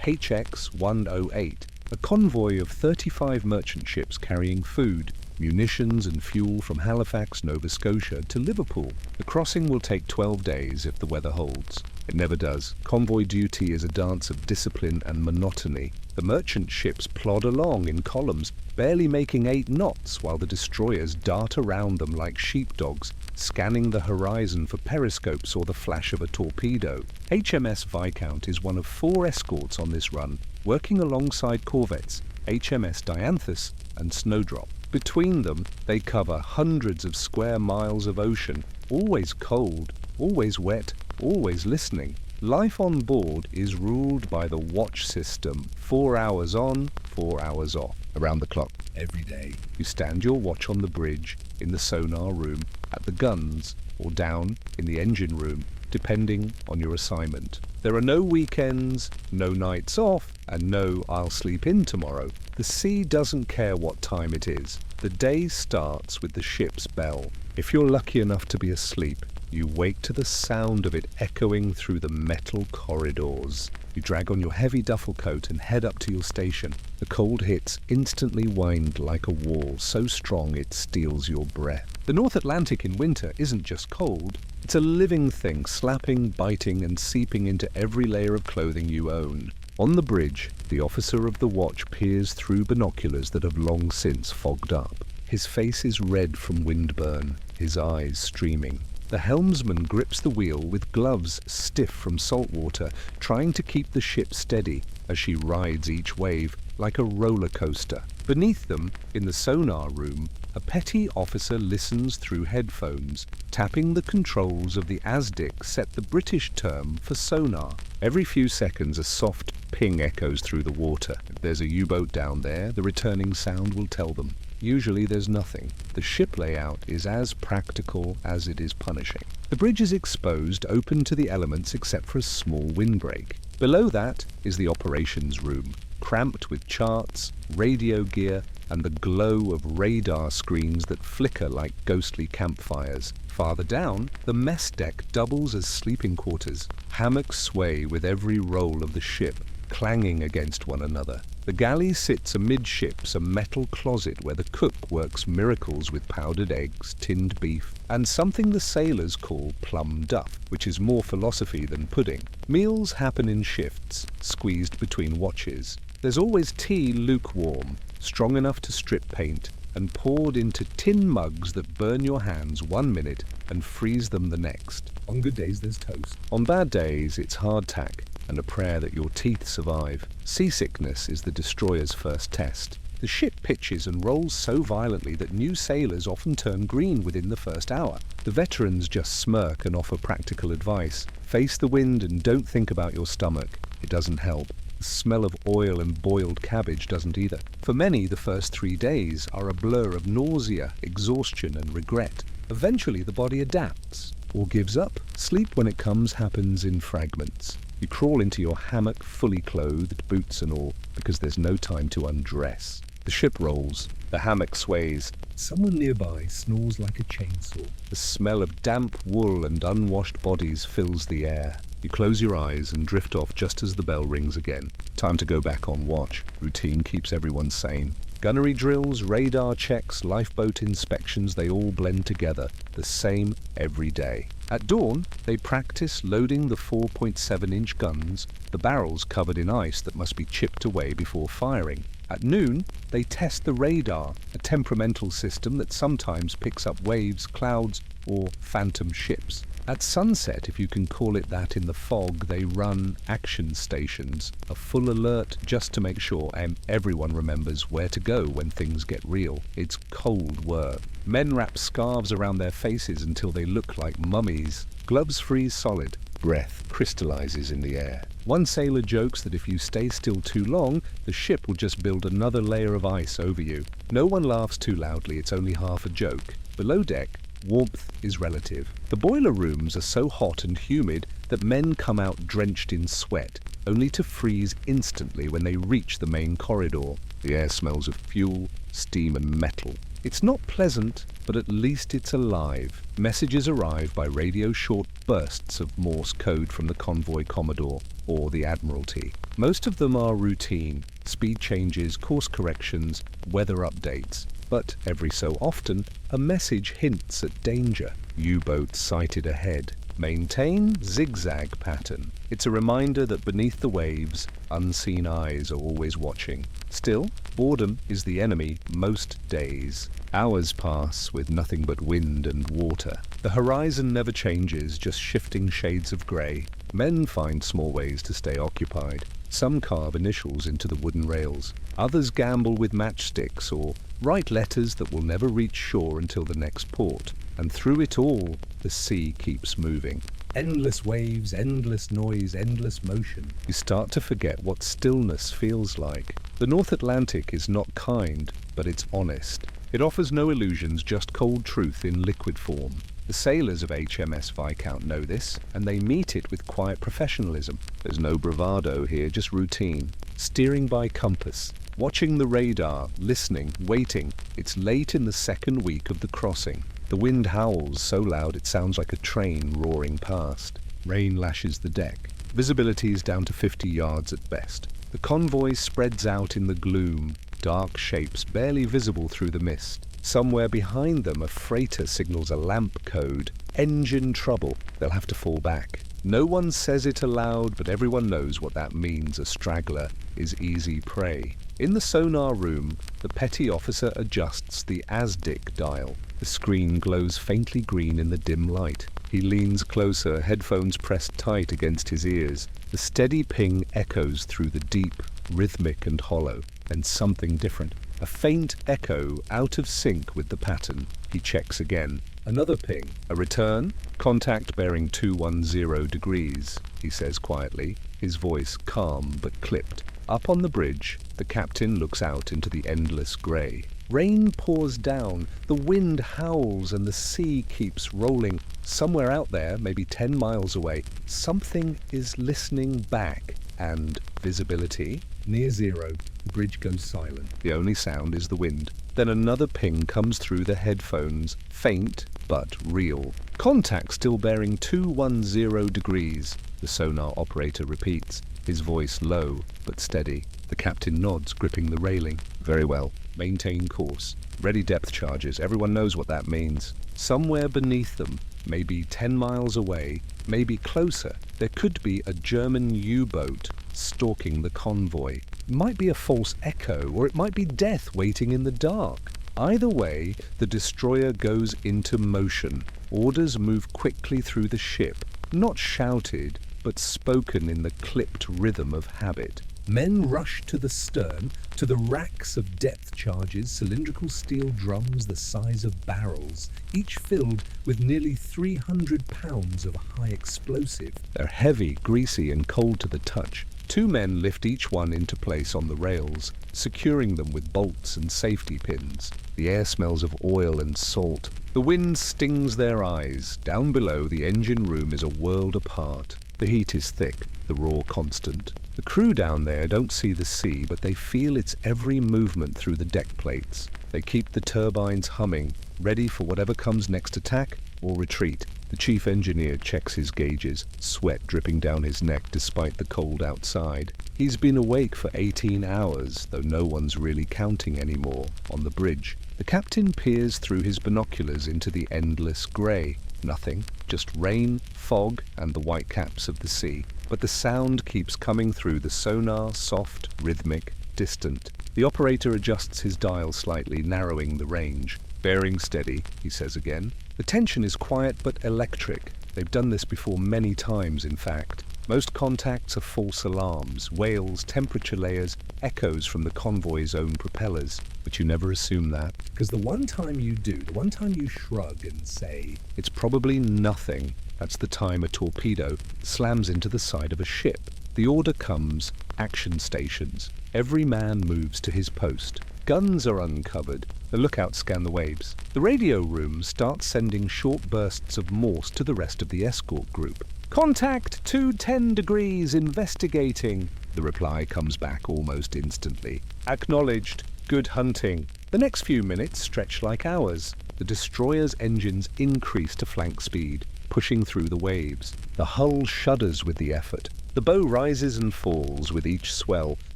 HX-108, a convoy of 35 merchant ships carrying food, munitions and fuel from Halifax, Nova Scotia to Liverpool. The crossing will take 12 days if the weather holds. It never does. Convoy duty is a dance of discipline and monotony. The merchant ships plod along in columns, barely making 8 knots, while the destroyers dart around them like sheepdogs, scanning the horizon for periscopes or the flash of a torpedo. HMS Viscount is one of 4 escorts on this run, working alongside corvettes, HMS Dianthus and Snowdrop. Between them, they cover hundreds of square miles of ocean, always cold, always wet, always listening. Life on board is ruled by the watch system, 4 hours on, 4 hours off, around the clock. Every day. You stand your watch on the bridge, in the sonar room, at the guns, or down in the engine room, depending on your assignment. There are no weekends, no nights off, and no "I'll sleep in tomorrow." The sea doesn't care what time it is. The day starts with the ship's bell. If you're lucky enough to be asleep, you wake to the sound of it echoing through the metal corridors. You drag on your heavy duffel coat and head up to your station. The cold hits instantly wind like a wall, so strong it steals your breath. The North Atlantic in winter isn't just cold, it's a living thing, slapping, biting, and seeping into every layer of clothing you own. On the bridge, the officer of the watch peers through binoculars that have long since fogged up. His face is red from windburn, his eyes streaming. The helmsman grips the wheel with gloves stiff from salt water, trying to keep the ship steady as she rides each wave like a roller coaster. Beneath them, in the sonar room, a petty officer listens through headphones, tapping the controls of the ASDIC set the British term for sonar. Every few seconds a soft ping echoes through the water. If there's a U-boat down there, the returning sound will tell them. Usually there's nothing. The ship layout is as practical as it is punishing. The bridge is exposed, open to the elements except for a small windbreak. Below that is the operations room, cramped with charts, radio gear, and the glow of radar screens that flicker like ghostly campfires. Farther down, the mess deck doubles as sleeping quarters. Hammocks sway with every roll of the ship, clanging against one another. The galley sits amidships, a metal closet where the cook works miracles with powdered eggs, tinned beef, and something the sailors call plum duff, which is more philosophy than pudding. Meals happen in shifts, squeezed between watches. There's always tea lukewarm, strong enough to strip paint, and poured into tin mugs that burn your hands 1 minute and freeze them the next. On good days there's toast. On bad days it's hardtack and a prayer that your teeth survive. Seasickness is the destroyer's first test. The ship pitches and rolls so violently that new sailors often turn green within the first hour. The veterans just smirk and offer practical advice. Face the wind and don't think about your stomach. It doesn't help. The smell of oil and boiled cabbage doesn't either. For many, the first 3 days are a blur of nausea, exhaustion, and regret. Eventually, the body adapts or gives up. Sleep, when it comes, happens in fragments. You crawl into your hammock fully clothed, boots and all, because there's no time to undress. The ship rolls. The hammock sways. Someone nearby snores like a chainsaw. The smell of damp wool and unwashed bodies fills the air. You close your eyes and drift off just as the bell rings again. Time to go back on watch. Routine keeps everyone sane. Gunnery drills, radar checks, lifeboat inspections, they all blend together, the same every day. At dawn, they practice loading the 4.7-inch guns, the barrels covered in ice that must be chipped away before firing. At noon, they test the radar, a temperamental system that sometimes picks up waves, clouds, or phantom ships. At sunset, if you can call it that in the fog, they run action stations, a full alert just to make sure everyone remembers where to go when things get real. It's cold work. Men wrap scarves around their faces until they look like mummies. Gloves freeze solid. breath crystallizes in the air. One sailor jokes that if you stay still too long, the ship will just build another layer of ice over you. No one laughs too loudly, it's only half a joke. Below deck, warmth is relative. The boiler rooms are so hot and humid that men come out drenched in sweat, only to freeze instantly when they reach the main corridor. The air smells of fuel, steam and metal. It's not pleasant, but at least it's alive. Messages arrive by radio short bursts of Morse code from the convoy commodore or the Admiralty. Most of them are routine, speed changes, course corrections, weather updates. But every so often, a message hints at danger. U-boat sighted ahead. Maintain zigzag pattern. It's a reminder that beneath the waves, unseen eyes are always watching. Still, boredom is the enemy most days. Hours pass with nothing but wind and water. The horizon never changes, just shifting shades of grey. Men find small ways to stay occupied. Some carve initials into the wooden rails. Others gamble with matchsticks or write letters that will never reach shore until the next port. And through it all, the sea keeps moving. Endless waves, endless noise, endless motion. You start to forget what stillness feels like. The North Atlantic is not kind, but it's honest. It offers no illusions, just cold truth in liquid form. The sailors of HMS Viscount know this, and they meet it with quiet professionalism. There's no bravado here, just routine. Steering by compass, watching the radar, listening, waiting. It's late in the second week of the crossing. The wind howls so loud it sounds like a train roaring past. Rain lashes the deck. Visibility is down to 50 yards at best. The convoy spreads out in the gloom, dark shapes barely visible through the mist. Somewhere behind them, a freighter signals a lamp code. Engine trouble. They'll have to fall back. No one says it aloud, but everyone knows what that means. A straggler is easy prey. In the sonar room, the petty officer adjusts the ASDIC dial. The screen glows faintly green in the dim light. He leans closer, headphones pressed tight against his ears. The steady ping echoes through the deep, rhythmic and hollow. Then something different. A faint echo out of sync with the pattern. He checks again. Another ping. A return. Contact bearing 210 degrees, he says quietly, his voice calm but clipped. Up on the bridge, the captain looks out into the endless grey. Rain pours down, the wind howls and the sea keeps rolling. Somewhere out there, maybe 10 miles away, something is listening back. And visibility? Near zero. The bridge goes silent. The only sound is the wind. Then another ping comes through the headphones, faint but real. Contact still bearing 210 degrees, the sonar operator repeats, his voice low but steady. The captain nods, gripping the railing. Very well. Maintain course. Ready depth charges. Everyone knows what that means. Somewhere beneath them, maybe 10 miles away, maybe closer, there could be a German U-boat stalking the convoy. It might be a false echo, or it might be death waiting in the dark. Either way, the destroyer goes into motion. Orders move quickly through the ship, not shouted, but spoken in the clipped rhythm of habit. Men rush to the stern, to the racks of depth charges, cylindrical steel drums the size of barrels, each filled with nearly 300 pounds of high explosive. They're heavy, greasy, and cold to the touch. 2 men lift each one into place on the rails, securing them with bolts and safety pins. The air smells of oil and salt. The wind stings their eyes. Down below, the engine room is a world apart. The heat is thick, the roar constant. The crew down there don't see the sea, but they feel its every movement through the deck plates. They keep the turbines humming, ready for whatever comes next, attack or retreat. The chief engineer checks his gauges, sweat dripping down his neck despite the cold outside. He's been awake for 18 hours, though no one's really counting anymore, on the bridge. The captain peers through his binoculars into the endless grey. Nothing, just rain, fog, and the white caps of the sea. But the sound keeps coming through the sonar, soft, rhythmic, distant. The operator adjusts his dial slightly, narrowing the range. Bearing steady, he says again. The tension is quiet but electric. They've done this before many times, in fact. Most contacts are false alarms, wails, temperature layers, echoes from the convoy's own propellers. But you never assume that. Because the one time you do, the one time you shrug and say, it's probably nothing, That's the time a torpedo slams into the side of a ship. The order comes, action stations. Every man moves to his post. Guns are uncovered. The lookouts scan the waves. The radio room starts sending short bursts of Morse to the rest of the escort group. "Contact 210 degrees, investigating." The reply comes back almost instantly. "Acknowledged. Good hunting." The next few minutes stretch like hours. The destroyer's engines increase to flank speed, pushing through the waves. The hull shudders with the effort. The bow rises and falls with each swell,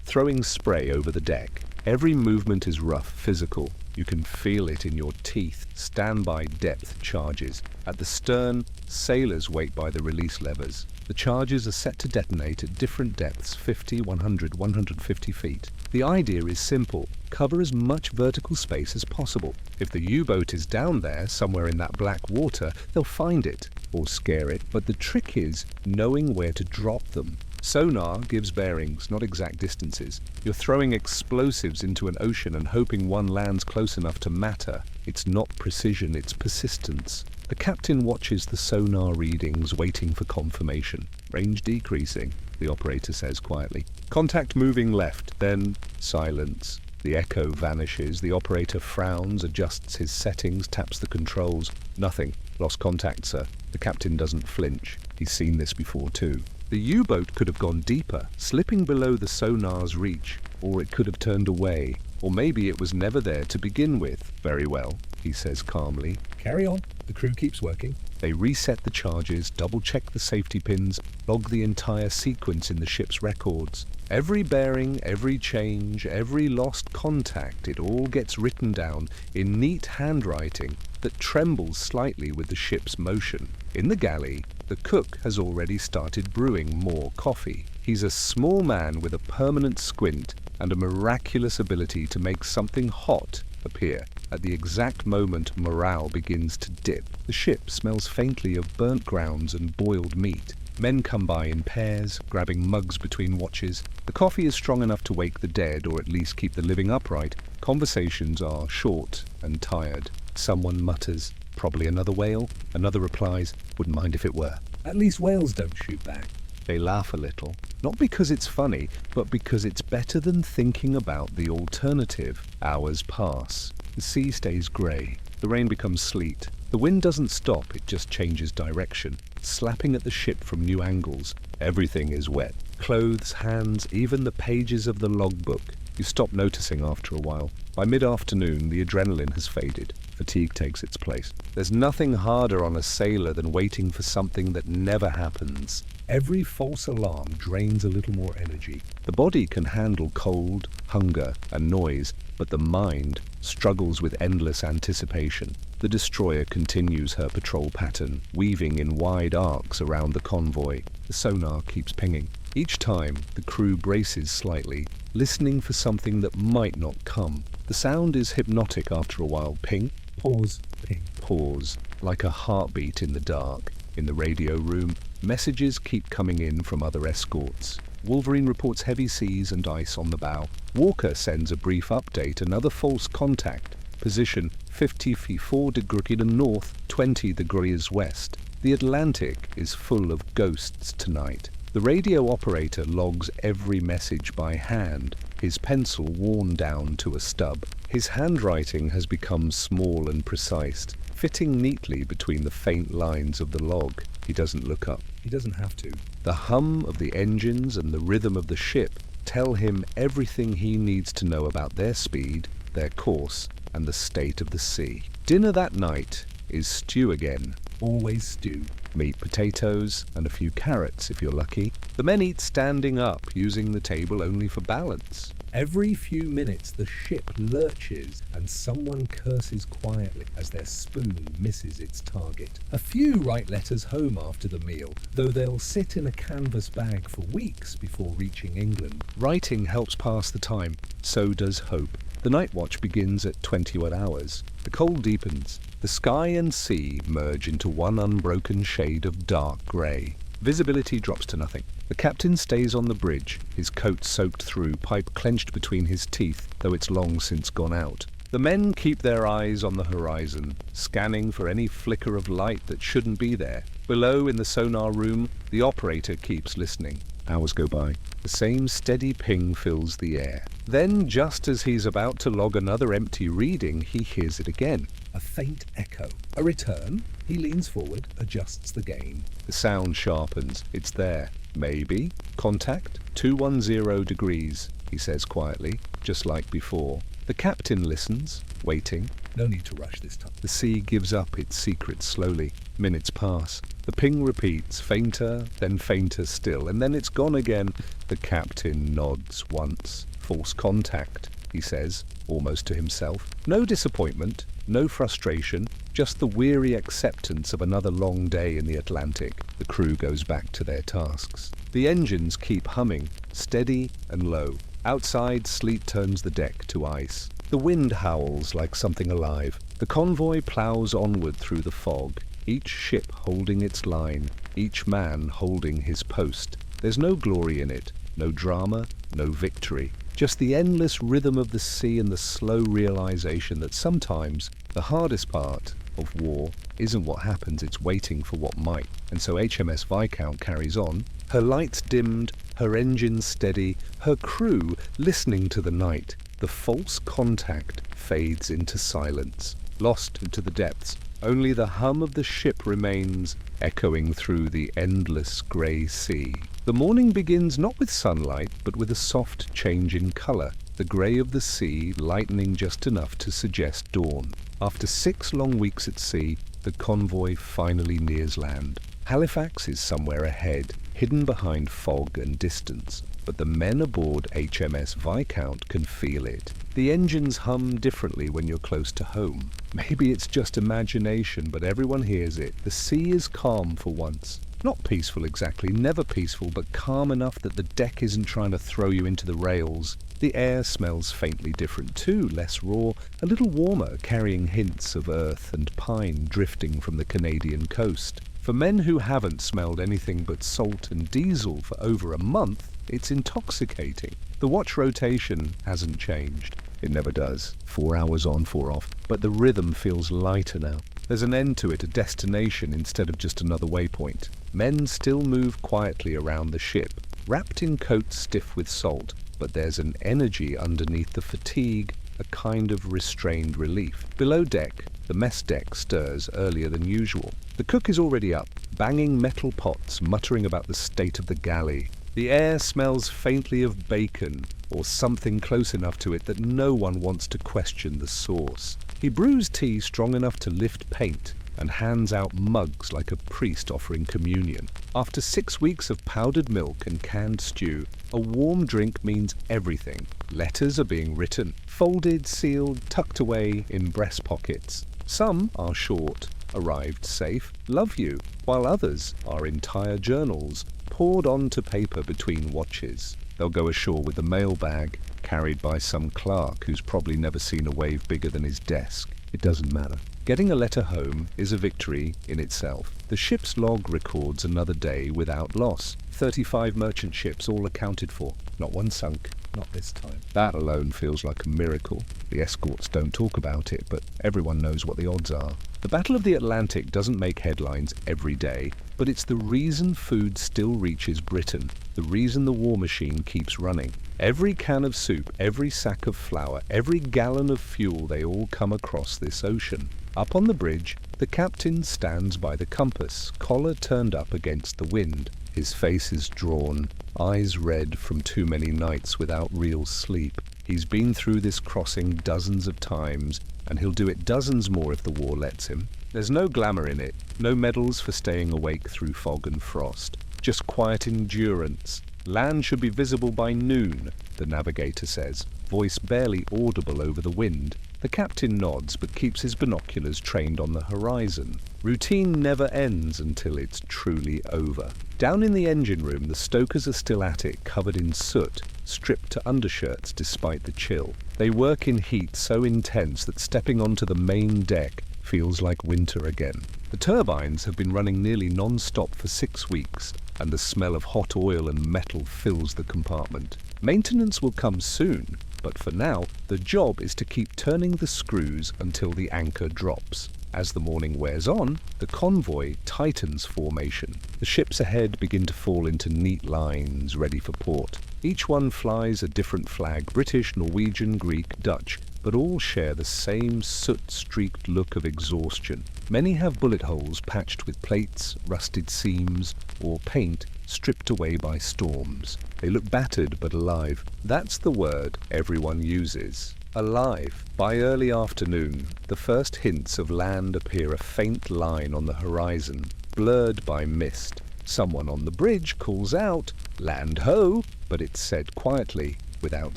throwing spray over the deck. Every movement is rough, physical. You can feel it in your teeth. Standby depth charges. At the stern, sailors wait by the release levers. The charges are set to detonate at different depths, 50, 100, 150 feet. The idea is simple. Cover as much vertical space as possible. If the U-boat is down there, somewhere in that black water, they'll find it, or scare it. But the trick is knowing where to drop them. Sonar gives bearings, not exact distances. You're throwing explosives into an ocean and hoping one lands close enough to matter. It's not precision, it's persistence. The captain watches the sonar readings, waiting for confirmation. "Range decreasing," the operator says quietly. "Contact moving left," then silence. The echo vanishes. The operator frowns, adjusts his settings, taps the controls. "Nothing. Lost contact, sir." The captain doesn't flinch. He's seen this before too. The U-boat could have gone deeper, slipping below the sonar's reach, or it could have turned away, or maybe it was never there to begin with. "Very well," he says calmly. Carry on. The crew keeps working. They reset the charges, double-check the safety pins, log the entire sequence in the ship's records. Every bearing, every change, every lost contact, it all gets written down in neat handwriting that trembles slightly with the ship's motion. In the galley, the cook has already started brewing more coffee. He's a small man with a permanent squint and a miraculous ability to make something hot appear. At the exact moment morale begins to dip, the ship smells faintly of burnt grounds and boiled meat. Men come by in pairs, grabbing mugs between watches. The coffee is strong enough to wake the dead, or at least keep the living upright. Conversations are short and tired. Someone mutters, "Probably another whale." Another replies, "Wouldn't mind if it were." At least whales don't shoot back. They laugh a little, not because it's funny, but because it's better than thinking about the alternative. Hours pass. The sea stays grey. The rain becomes sleet. The wind doesn't stop, it just changes direction, slapping at the ship from new angles. Everything is wet. Clothes, hands, even the pages of the logbook. You stop noticing after a while. By mid-afternoon, the adrenaline has faded. Fatigue takes its place. There's nothing harder on a sailor than waiting for something that never happens. Every false alarm drains a little more energy. The body can handle cold, hunger, and noise, but the mind struggles with endless anticipation. The destroyer continues her patrol pattern, weaving in wide arcs around the convoy. The sonar keeps pinging. Each time, the crew braces slightly, listening for something that might not come. The sound is hypnotic after a while. Ping, Pause. Ping. pause, like a heartbeat in the dark. In the radio room, messages keep coming in from other escorts. Wolverine reports heavy seas and ice on the bow. Walker sends a brief update, another false contact. Position 54 degrees north, 20 degrees west. The Atlantic is full of ghosts tonight. The radio operator logs every message by hand, his pencil worn down to a stub. His handwriting has become small and precise, fitting neatly between the faint lines of the log. He doesn't look up. He doesn't have to. The hum of the engines and the rhythm of the ship tell him everything he needs to know about their speed, their course, and the state of the sea. Dinner that night is stew again. Always stew. Meat, potatoes, and a few carrots if you're lucky. The men eat standing up, using the table only for balance. Every few minutes the ship lurches and someone curses quietly as their spoon misses its target. A few write letters home after the meal, though they'll sit in a canvas bag for weeks before reaching England. Writing helps pass the time, so does hope. The night watch begins at 21 hours. The cold deepens. The sky and sea merge into one unbroken shade of dark grey. Visibility drops to nothing. The captain stays on the bridge, his coat soaked through, pipe clenched between his teeth, though it's long since gone out. The men keep their eyes on the horizon, scanning for any flicker of light that shouldn't be there. Below in the sonar room, the operator keeps listening. Hours go by. The same steady ping fills the air. Then, just as he's about to log another empty reading, he hears it again. A faint echo. A return. He leans forward, adjusts the gain. The sound sharpens. It's there. Maybe. Contact 210 degrees, he says quietly, just like before. The captain listens, waiting. No need to rush this time. The sea gives up its secrets slowly. Minutes pass. The ping repeats, fainter, then fainter still, and then it's gone again. The captain nods once. False contact, he says, almost to himself. No disappointment, no frustration, just the weary acceptance of another long day in the Atlantic. The crew goes back to their tasks. The engines keep humming, steady and low. Outside, sleet turns the deck to ice. The wind howls like something alive. The convoy plows onward through the fog, each ship holding its line, each man holding his post. There's no glory in it, no drama, no victory. Just the endless rhythm of the sea and the slow realization that sometimes the hardest part of war isn't what happens, it's waiting for what might. And so HMS Viscount carries on, her lights dimmed, her engines steady, her crew listening to the night. The false contact fades into silence, lost into the depths. Only the hum of the ship remains, echoing through the endless grey sea. The morning begins not with sunlight, but with a soft change in colour, the grey of the sea lightening just enough to suggest dawn. After 6 long weeks at sea, the convoy finally nears land. Halifax is somewhere ahead, hidden behind fog and distance, but the men aboard HMS Viscount can feel it. The engines hum differently when you're close to home. Maybe it's just imagination, but everyone hears it. The sea is calm for once. Not peaceful exactly, never peaceful, but calm enough that the deck isn't trying to throw you into the rails. The air smells faintly different too, less raw, a little warmer, carrying hints of earth and pine drifting from the Canadian coast. For men who haven't smelled anything but salt and diesel for over a month, it's intoxicating. The watch rotation hasn't changed. It never does. 4 hours on, 4 off. But the rhythm feels lighter now. There's an end to it, a destination instead of just another waypoint. Men still move quietly around the ship, wrapped in coats stiff with salt, but there's an energy underneath the fatigue, a kind of restrained relief. Below deck, the mess deck stirs earlier than usual. The cook is already up, banging metal pots, muttering about the state of the galley. The air smells faintly of bacon, or something close enough to it that no one wants to question the source. He brews tea strong enough to lift paint, and hands out mugs like a priest offering communion. After 6 weeks of powdered milk and canned stew, a warm drink means everything. Letters are being written, folded, sealed, tucked away in breast pockets. Some are short, arrived safe, love you, while others are entire journals, poured onto paper between watches. They'll go ashore with the mailbag, carried by some clerk who's probably never seen a wave bigger than his desk. It doesn't matter. Getting a letter home is a victory in itself. The ship's log records another day without loss. 35 merchant ships all accounted for. Not one sunk. Not this time. That alone feels like a miracle. The escorts don't talk about it, but everyone knows what the odds are. The Battle of the Atlantic doesn't make headlines every day, but it's the reason food still reaches Britain, the reason the war machine keeps running. Every can of soup, every sack of flour, every gallon of fuel, they all come across this ocean. Up on the bridge, the captain stands by the compass, collar turned up against the wind. His face is drawn, eyes red from too many nights without real sleep. He's been through this crossing dozens of times, and he'll do it dozens more if the war lets him. There's no glamour in it, no medals for staying awake through fog and frost. Just quiet endurance. Land should be visible by noon, the navigator says, voice barely audible over the wind. The captain nods but keeps his binoculars trained on the horizon. Routine never ends until it's truly over. Down in the engine room, the stokers are still at it, covered in soot, stripped to undershirts despite the chill. They work in heat so intense that stepping onto the main deck feels like winter again. The turbines have been running nearly non-stop for 6 weeks, and the smell of hot oil and metal fills the compartment. Maintenance will come soon, But for now, the job is to keep turning the screws until the anchor drops. As the morning wears on, the convoy tightens formation. The ships ahead begin to fall into neat lines, ready for port. Each one flies a different flag: British, Norwegian, Greek, Dutch, but all share the same soot-streaked look of exhaustion. Many have bullet holes patched with plates, rusted seams, or paint stripped away by storms. They look battered but alive. That's the word everyone uses. Alive. By early afternoon, the first hints of land appear, a faint line on the horizon, blurred by mist. Someone on the bridge calls out, "Land ho!" but it's said quietly, without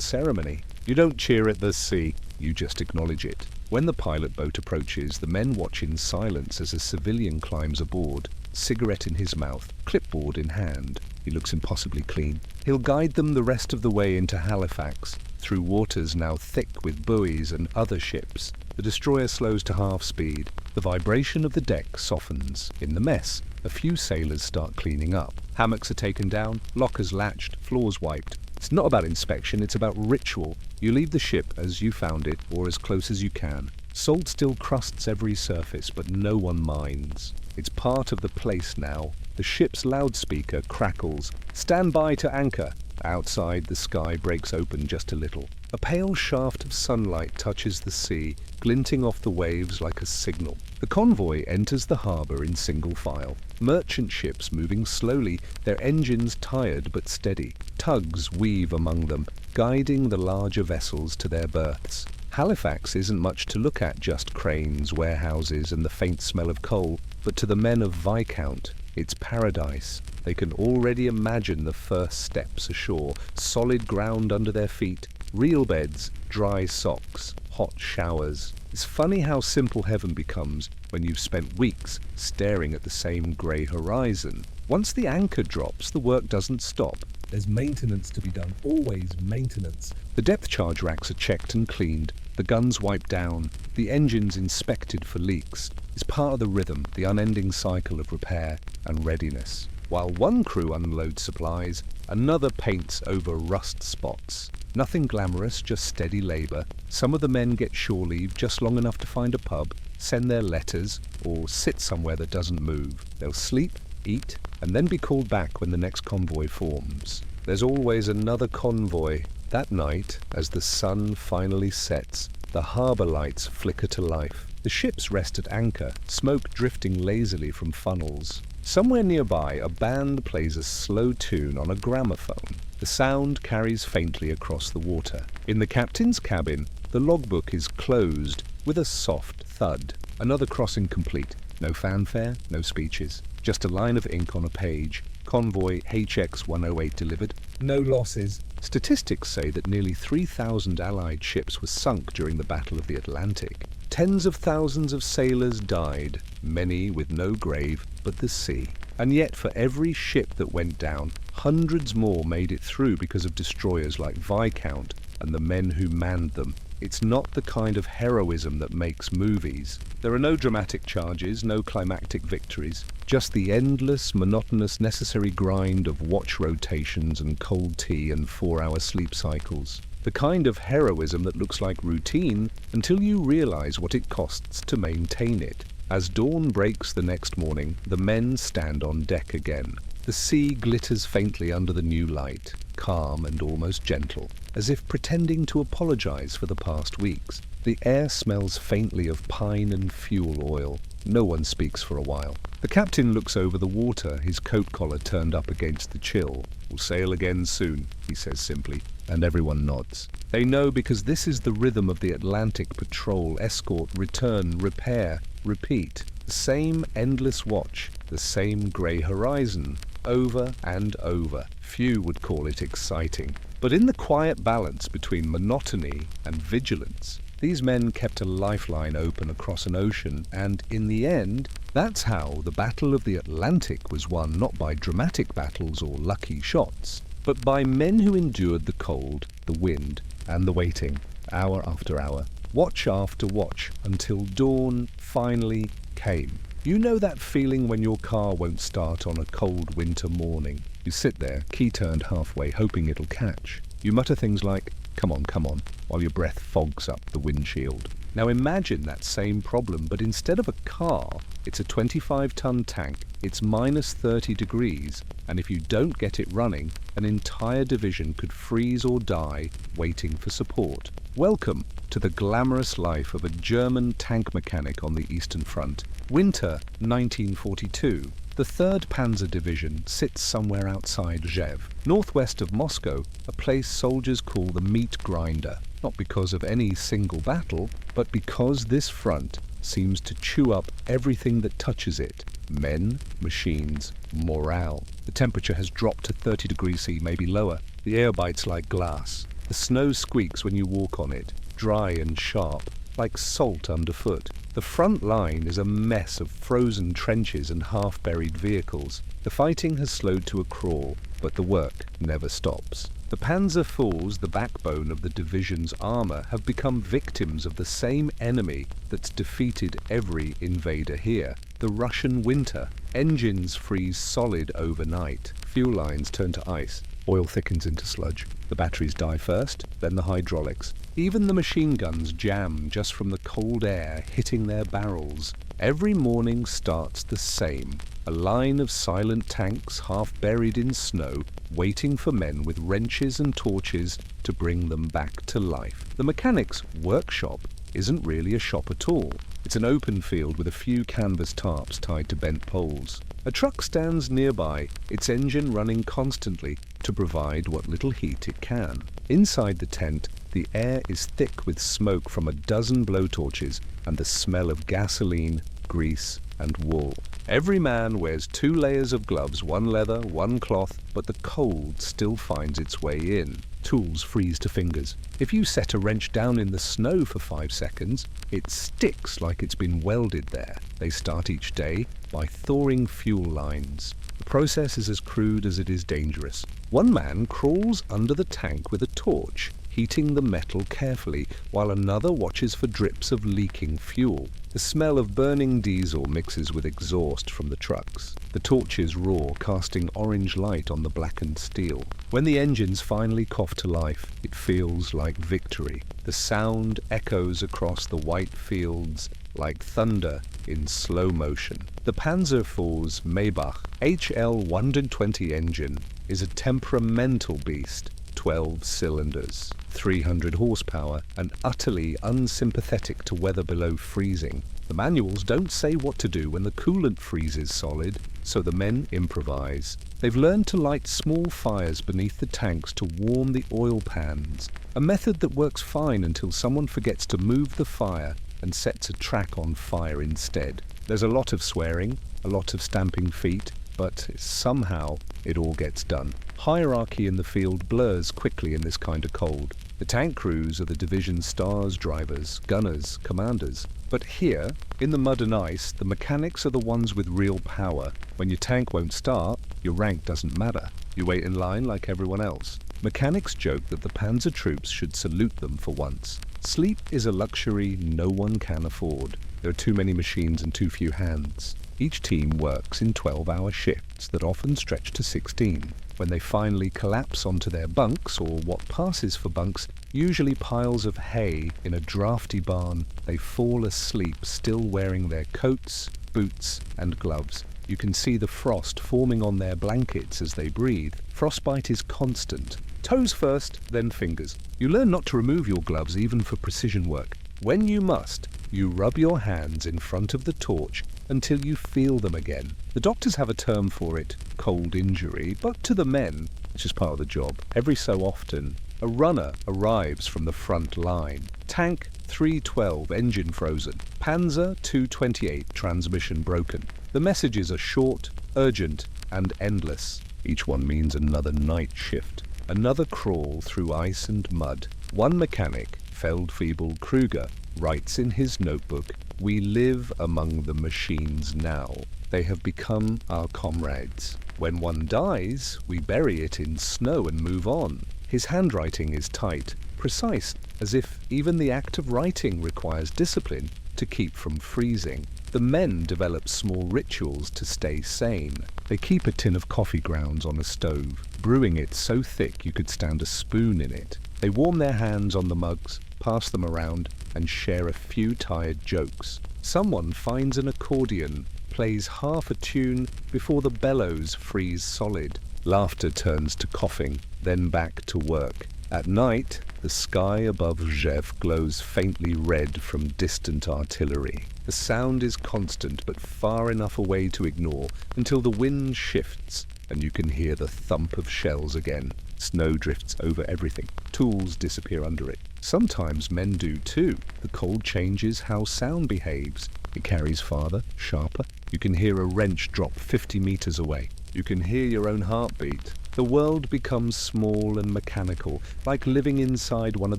ceremony. You don't cheer at the sea, you just acknowledge it. When the pilot boat approaches, the men watch in silence as a civilian climbs aboard, cigarette in his mouth, clipboard in hand. He looks impossibly clean. He'll guide them the rest of the way into Halifax, through waters now thick with buoys and other ships. The destroyer slows to half speed. The vibration of the deck softens. In the mess, a few sailors start cleaning up. Hammocks are taken down, lockers latched, floors wiped. It's not about inspection, it's about ritual. You leave the ship as you found it, or as close as you can. Salt still crusts every surface, but no one minds. It's part of the place now. The ship's loudspeaker crackles. "Stand by to anchor." Outside, the sky breaks open just a little. A pale shaft of sunlight touches the sea, glinting off the waves like a signal. The convoy enters the harbour in single file. Merchant ships moving slowly, their engines tired but steady. Tugs weave among them, guiding the larger vessels to their berths. Halifax isn't much to look at, just cranes, warehouses, and the faint smell of coal. But to the men of Viscount, it's paradise. They can already imagine the first steps ashore, solid ground under their feet, real beds, dry socks, hot showers. It's funny how simple heaven becomes when you've spent weeks staring at the same grey horizon. Once the anchor drops, the work doesn't stop. There's maintenance to be done, always maintenance. The depth charge racks are checked and cleaned, the guns wiped down, the engines inspected for leaks. It's part of the rhythm, the unending cycle of repair and readiness. While one crew unloads supplies, another paints over rust spots. Nothing glamorous, just steady labour. Some of the men get shore leave just long enough to find a pub, send their letters, or sit somewhere that doesn't move. They'll sleep, eat, and then be called back when the next convoy forms. There's always another convoy. That night, as the sun finally sets, the harbour lights flicker to life. The ships rest at anchor, smoke drifting lazily from funnels. Somewhere nearby, a band plays a slow tune on a gramophone. The sound carries faintly across the water. In the captain's cabin, the logbook is closed with a soft thud. Another crossing complete. No fanfare, no speeches. Just a line of ink on a page. Convoy HX-108 delivered. No losses. Statistics say that nearly 3,000 Allied ships were sunk during the Battle of the Atlantic. Tens of thousands of sailors died, many with no grave but the sea. And yet for every ship that went down, hundreds more made it through because of destroyers like Viscount and the men who manned them. It's not the kind of heroism that makes movies. There are no dramatic charges, no climactic victories, just the endless, monotonous, necessary grind of watch rotations and cold tea and 4-hour sleep cycles. The kind of heroism that looks like routine until you realize what it costs to maintain it. As dawn breaks the next morning, the men stand on deck again. The sea glitters faintly under the new light, calm and almost gentle, as if pretending to apologize for the past weeks. The air smells faintly of pine and fuel oil. No one speaks for a while. The captain looks over the water, his coat collar turned up against the chill. "We'll sail again soon," he says simply, and everyone nods. They know because this is the rhythm of the Atlantic patrol, escort, return, repair, repeat. The same endless watch, the same grey horizon, over and over. Few would call it exciting. But in the quiet balance between monotony and vigilance, these men kept a lifeline open across an ocean, and in the end, that's how the Battle of the Atlantic was won, not by dramatic battles or lucky shots, but by men who endured the cold, the wind, and the waiting, hour after hour, watch after watch, until dawn finally came. You know that feeling when your car won't start on a cold winter morning? You sit there, key turned halfway, hoping it'll catch. You mutter things like, come on, while your breath fogs up the windshield. Now imagine that same problem, but instead of a car, it's a 25-ton tank, it's minus 30 degrees, and if you don't get it running, an entire division could freeze or die waiting for support. Welcome to the glamorous life of a German tank mechanic on the Eastern Front. Winter 1942. The 3rd Panzer Division sits somewhere outside Ljev, northwest of Moscow, a place soldiers call the meat grinder, not because of any single battle, but because this front seems to chew up everything that touches it. Men, machines, morale. The temperature has dropped to 30 degrees C, maybe lower. The air bites like glass. The snow squeaks when you walk on it, dry and sharp, like salt underfoot. The front line is a mess of frozen trenches and half-buried vehicles. The fighting has slowed to a crawl, but the work never stops. The Panzer IVs, the backbone of the division's armour, have become victims of the same enemy that's defeated every invader here, the Russian winter. Engines freeze solid overnight. Fuel lines turn to ice. Oil thickens into sludge. The batteries die first, then the hydraulics. Even the machine guns jam just from the cold air hitting their barrels. Every morning starts the same. A line of silent tanks half buried in snow, waiting for men with wrenches and torches to bring them back to life. The mechanic's workshop isn't really a shop at all. It's an open field with a few canvas tarps tied to bent poles. A truck stands nearby, its engine running constantly to provide what little heat it can. Inside the tent, the air is thick with smoke from a dozen blowtorches and the smell of gasoline, grease, and wool. Every man wears 2 layers of gloves, 1 leather, 1 cloth, but the cold still finds its way in. Tools freeze to fingers. If you set a wrench down in the snow for 5 seconds, it sticks like it's been welded there. They start each day by thawing fuel lines. The process is as crude as it is dangerous. One man crawls under the tank with a torch, heating the metal carefully, while another watches for drips of leaking fuel. The smell of burning diesel mixes with exhaust from the trucks. The torches roar, casting orange light on the blackened steel. When the engines finally cough to life, it feels like victory. The sound echoes across the white fields like thunder in slow motion. The Panzer IV's Maybach HL-120 engine is a temperamental beast. 12 cylinders, 300 horsepower, and utterly unsympathetic to weather below freezing. The manuals don't say what to do when the coolant freezes solid, so the men improvise. They've learned to light small fires beneath the tanks to warm the oil pans, a method that works fine until someone forgets to move the fire and sets a track on fire instead. There's a lot of swearing, a lot of stamping feet, but somehow it all gets done. Hierarchy in the field blurs quickly in this kind of cold. The tank crews are the division's stars, drivers, gunners, commanders. But here, in the mud and ice, the mechanics are the ones with real power. When your tank won't start, your rank doesn't matter. You wait in line like everyone else. Mechanics joke that the Panzer troops should salute them for once. Sleep is a luxury no one can afford. There are too many machines and too few hands. Each team works in 12-hour shifts that often stretch to 16. When they finally collapse onto their bunks, or what passes for bunks, usually piles of hay in a drafty barn, they fall asleep still wearing their coats, boots, and gloves. You can see the frost forming on their blankets as they breathe. Frostbite is constant. Toes first, then fingers. You learn not to remove your gloves even for precision work. When you must, you rub your hands in front of the torch until you feel them again. The doctors have a term for it, cold injury, but to the men, it's just part of the job. Every so often, a runner arrives from the front line. Tank 312, engine frozen. Panzer 228, transmission broken. The messages are short, urgent, and endless. Each one means another night shift. Another crawl through ice and mud. One mechanic, Feldfebel Kruger, writes in his notebook, "We live among the machines now. They have become our comrades. When one dies, we bury it in snow and move on." His handwriting is tight, precise, as if even the act of writing requires discipline. to keep from freezing. The men develop small rituals to stay sane. They keep a tin of coffee grounds on a stove, brewing it so thick you could stand a spoon in it. They warm their hands on the mugs, pass them around, and share a few tired jokes. Someone finds an accordion, plays half a tune before the bellows freeze solid. Laughter turns to coughing, then back to work. At night, the sky above Rzew glows faintly red from distant artillery. The sound is constant but far enough away to ignore until the wind shifts and you can hear the thump of shells again. Snow drifts over everything. Tools disappear under it. Sometimes men do too. The cold changes how sound behaves. It carries farther, sharper. You can hear a wrench drop 50 meters away. You can hear your own heartbeat. The world becomes small and mechanical, like living inside one of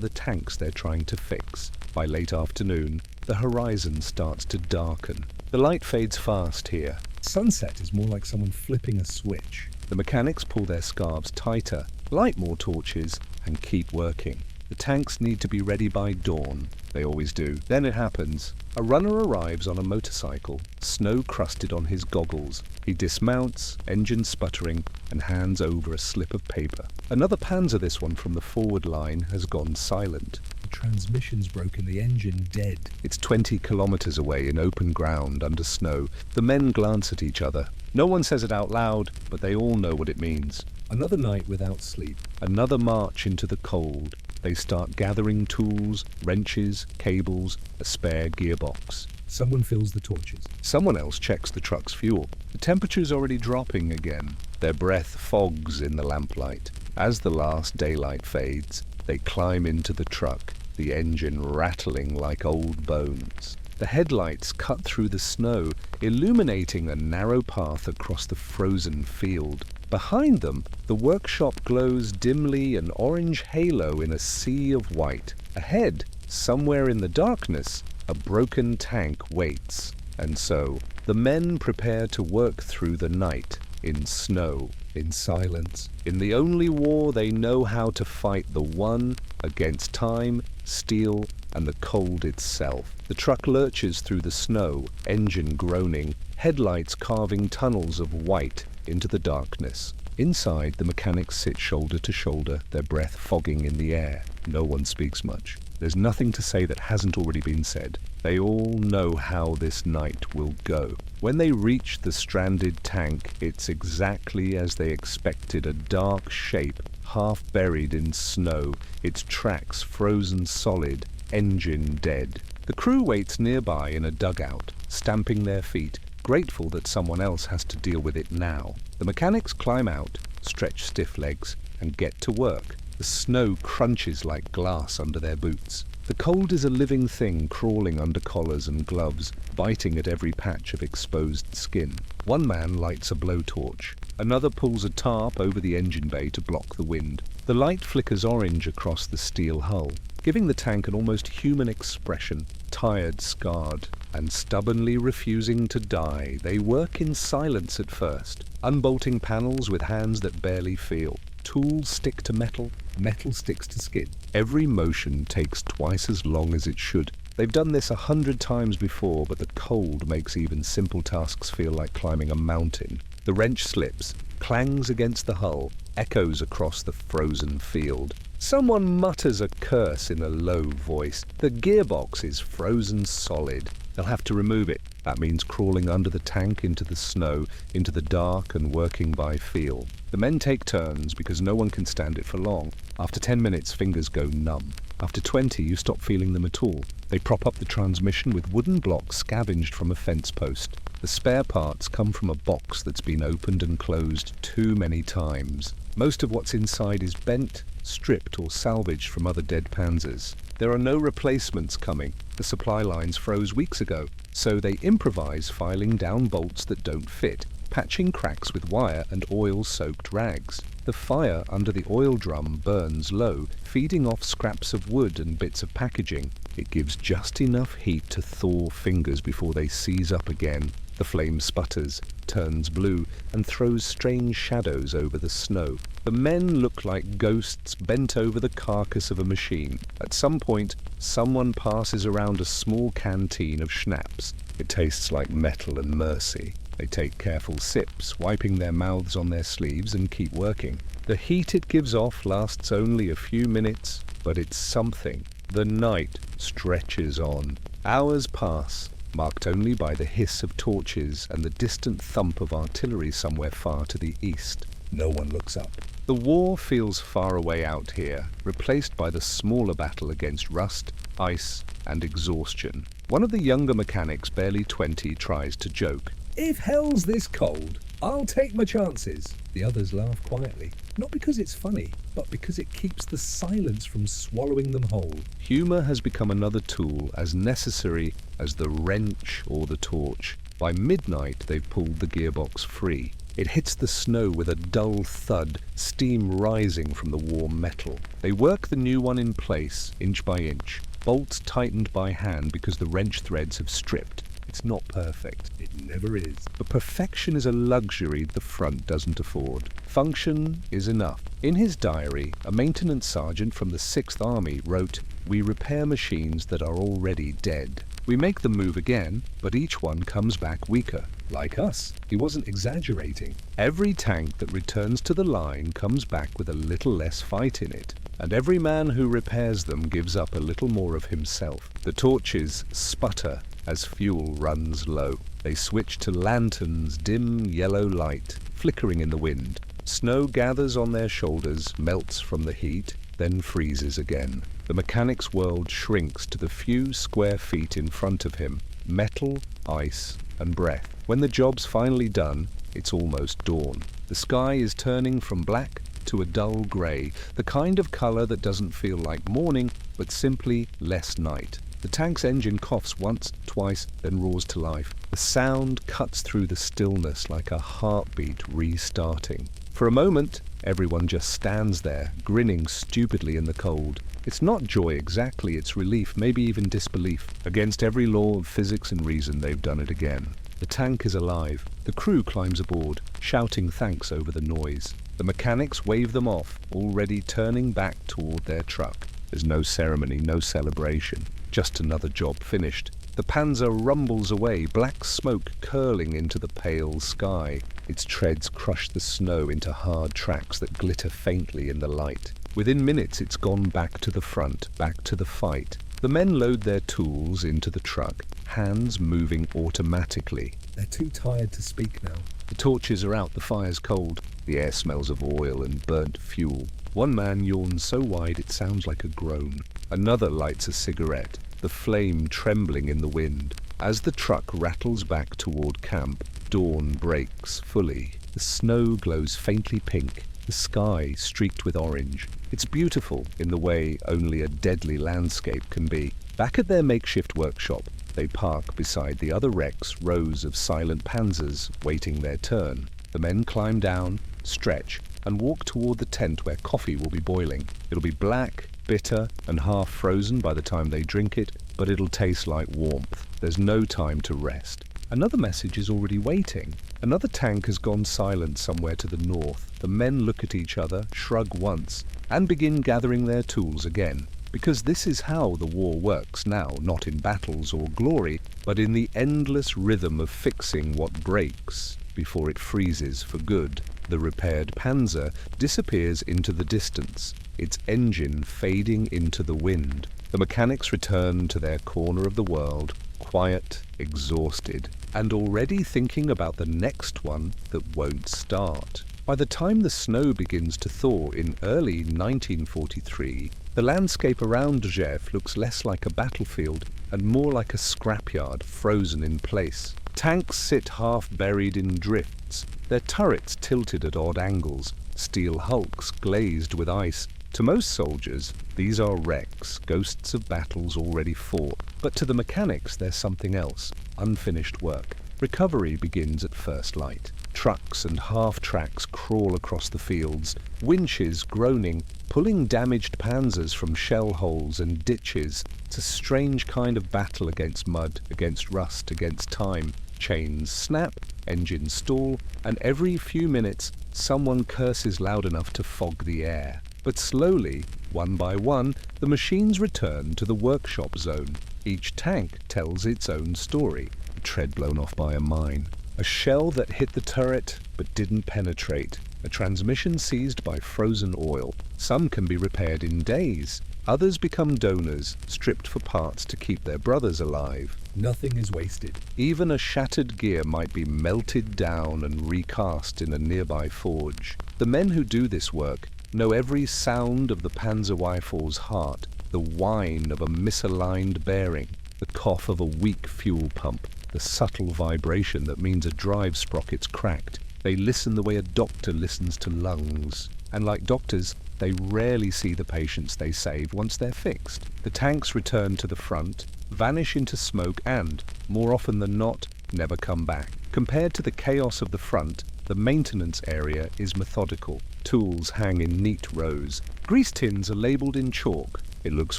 the tanks they're trying to fix. By late afternoon, the horizon starts to darken. The light fades fast here. Sunset is more like someone flipping a switch. The mechanics pull their scarves tighter, light more torches, and keep working. The tanks need to be ready by dawn. They always do. Then it happens. A runner arrives on a motorcycle, snow crusted on his goggles. He dismounts, engine sputtering, and hands over a slip of paper. Another Panzer, this one from the forward line, has gone silent. The transmission's broken, the engine dead. It's 20 kilometers away in open ground under snow. The men glance at each other. No one says it out loud, but they all know what it means. Another night without sleep. Another march into the cold. They start gathering tools, wrenches, cables, a spare gearbox. Someone fills the torches. Someone else checks the truck's fuel. The temperature's already dropping again. Their breath fogs in the lamplight. As the last daylight fades, they climb into the truck, the engine rattling like old bones. The headlights cut through the snow, illuminating a narrow path across the frozen field. Behind them, the workshop glows dimly, an orange halo in a sea of white. Ahead, somewhere in the darkness, a broken tank waits. And so, the men prepare to work through the night, in snow, in silence, in the only war they know how to fight, the one against time, steel, and the cold itself. The truck lurches through the snow, engine groaning, headlights carving tunnels of white into the darkness. Inside, the mechanics sit shoulder to shoulder, their breath fogging in the air. No one speaks much. There's nothing to say that hasn't already been said. They all know how this night will go. When they reach the stranded tank, it's exactly as they expected, a dark shape, half buried in snow, its tracks frozen solid, engine dead. The crew waits nearby in a dugout, stamping their feet, grateful that someone else has to deal with it now. The mechanics climb out, stretch stiff legs, and get to work. The snow crunches like glass under their boots. The cold is a living thing crawling under collars and gloves, biting at every patch of exposed skin. One man lights a blowtorch. Another pulls a tarp over the engine bay to block the wind. The light flickers orange across the steel hull, giving the tank an almost human expression. Tired, scarred, and stubbornly refusing to die, they work in silence at first, unbolting panels with hands that barely feel. Tools stick to metal, metal sticks to skin. Every motion takes twice as long as it should. They've done this 100 times before, but the cold makes even simple tasks feel like climbing a mountain. The wrench slips, clangs against the hull, echoes across the frozen field. Someone mutters a curse in a low voice. The gearbox is frozen solid. They'll have to remove it. That means crawling under the tank into the snow, into the dark, and working by feel. The men take turns because no one can stand it for long. After 10 minutes, fingers go numb. After 20, you stop feeling them at all. They prop up the transmission with wooden blocks scavenged from a fence post. The spare parts come from a box that's been opened and closed too many times. Most of what's inside is bent, stripped, or salvaged from other dead Panzers. There are no replacements coming. The supply lines froze weeks ago, so they improvise filing down bolts that don't fit, patching cracks with wire and oil-soaked rags. The fire under the oil drum burns low, feeding off scraps of wood and bits of packaging. It gives just enough heat to thaw fingers before they seize up again. The flame sputters, turns blue and throws strange shadows over the snow. The men look like ghosts bent over the carcass of a machine. At some point, someone passes around a small canteen of schnapps. It tastes like metal and mercy. They take careful sips, wiping their mouths on their sleeves, and keep working. The heat it gives off lasts only a few minutes, but it's something. The night stretches on. Hours pass, marked only by the hiss of torches and the distant thump of artillery somewhere far to the east. No one looks up. The war feels far away out here, replaced by the smaller battle against rust, ice, and exhaustion. One of the younger mechanics, barely 20, tries to joke. If hell's this cold, I'll take my chances. The others laugh quietly, not because it's funny, but because it keeps the silence from swallowing them whole. Humor has become another tool as necessary as the wrench or the torch. By midnight, they've pulled the gearbox free. It hits the snow with a dull thud, steam rising from the warm metal. They work the new one in place, inch by inch, bolts tightened by hand because the wrench threads have stripped. It's not perfect. It never is. But perfection is a luxury the front doesn't afford. Function is enough. In his diary, a maintenance sergeant from the 6th Army wrote, "We repair machines that are already dead. We make them move again, but each one comes back weaker." Like us. He wasn't exaggerating. Every tank that returns to the line comes back with a little less fight in it, and every man who repairs them gives up a little more of himself. The torches sputter as fuel runs low. They switch to lanterns, dim yellow light, flickering in the wind. Snow gathers on their shoulders, melts from the heat, then freezes again. The mechanic's world shrinks to the few square feet in front of him. Metal, ice, and breath. When the job's finally done, it's almost dawn. The sky is turning from black to a dull grey, the kind of colour that doesn't feel like morning, but simply less night. The tank's engine coughs once, twice, then roars to life. The sound cuts through the stillness like a heartbeat restarting. For a moment, everyone just stands there, grinning stupidly in the cold. It's not joy exactly, it's relief, maybe even disbelief. Against every law of physics and reason, they've done it again. The tank is alive. The crew climbs aboard, shouting thanks over the noise. The mechanics wave them off, already turning back toward their truck. There's no ceremony, no celebration. Just another job finished. The Panzer rumbles away, black smoke curling into the pale sky. Its treads crush the snow into hard tracks that glitter faintly in the light. Within minutes, it's gone back to the front, back to the fight. The men load their tools into the truck, hands moving automatically. They're too tired to speak now. The torches are out, the fire's cold. The air smells of oil and burnt fuel. One man yawns so wide it sounds like a groan. Another lights a cigarette, the flame trembling in the wind. As the truck rattles back toward camp, dawn breaks fully. The snow glows faintly pink, the sky streaked with orange. It's beautiful in the way only a deadly landscape can be. Back at their makeshift workshop, they park beside the other wrecks, rows of silent panzers waiting their turn. The men climb down, stretch, and walk toward the tent where coffee will be boiling. It'll be black, bitter, and half frozen by the time they drink it, but it'll taste like warmth. There's no time to rest. Another message is already waiting. Another tank has gone silent somewhere to the north. The men look at each other, shrug once, and begin gathering their tools again. Because this is how the war works now, not in battles or glory, but in the endless rhythm of fixing what breaks before it freezes for good. The repaired Panzer disappears into the distance, its engine fading into the wind. The mechanics return to their corner of the world, quiet, exhausted, and already thinking about the next one that won't start. By the time the snow begins to thaw in early 1943, the landscape around Rzew looks less like a battlefield and more like a scrapyard frozen in place. Tanks sit half buried in drifts, their turrets tilted at odd angles, steel hulks glazed with ice. To most soldiers, these are wrecks, ghosts of battles already fought. But to the mechanics, there's something else, unfinished work. Recovery begins at first light. Trucks and half-tracks crawl across the fields, winches groaning, pulling damaged panzers from shell holes and ditches. It's a strange kind of battle against mud, against rust, against time. Chains snap, engines stall, and every few minutes someone curses loud enough to fog the air. But slowly, one by one, the machines return to the workshop zone. Each tank tells its own story. A tread blown off by a mine, a shell that hit the turret but didn't penetrate, a transmission seized by frozen oil. Some can be repaired in days. Others become donors, stripped for parts to keep their brothers alive. Nothing is wasted. Even a shattered gear might be melted down and recast in a nearby forge. The men who do this work know every sound of the Panzerweiffel's heart, the whine of a misaligned bearing, the cough of a weak fuel pump, the subtle vibration that means a drive sprocket's cracked. They listen the way a doctor listens to lungs. And like doctors, they rarely see the patients they save once they're fixed. The tanks return to the front, vanish into smoke and, more often than not, never come back. Compared to the chaos of the front, the maintenance area is methodical. Tools hang in neat rows. Grease tins are labelled in chalk. It looks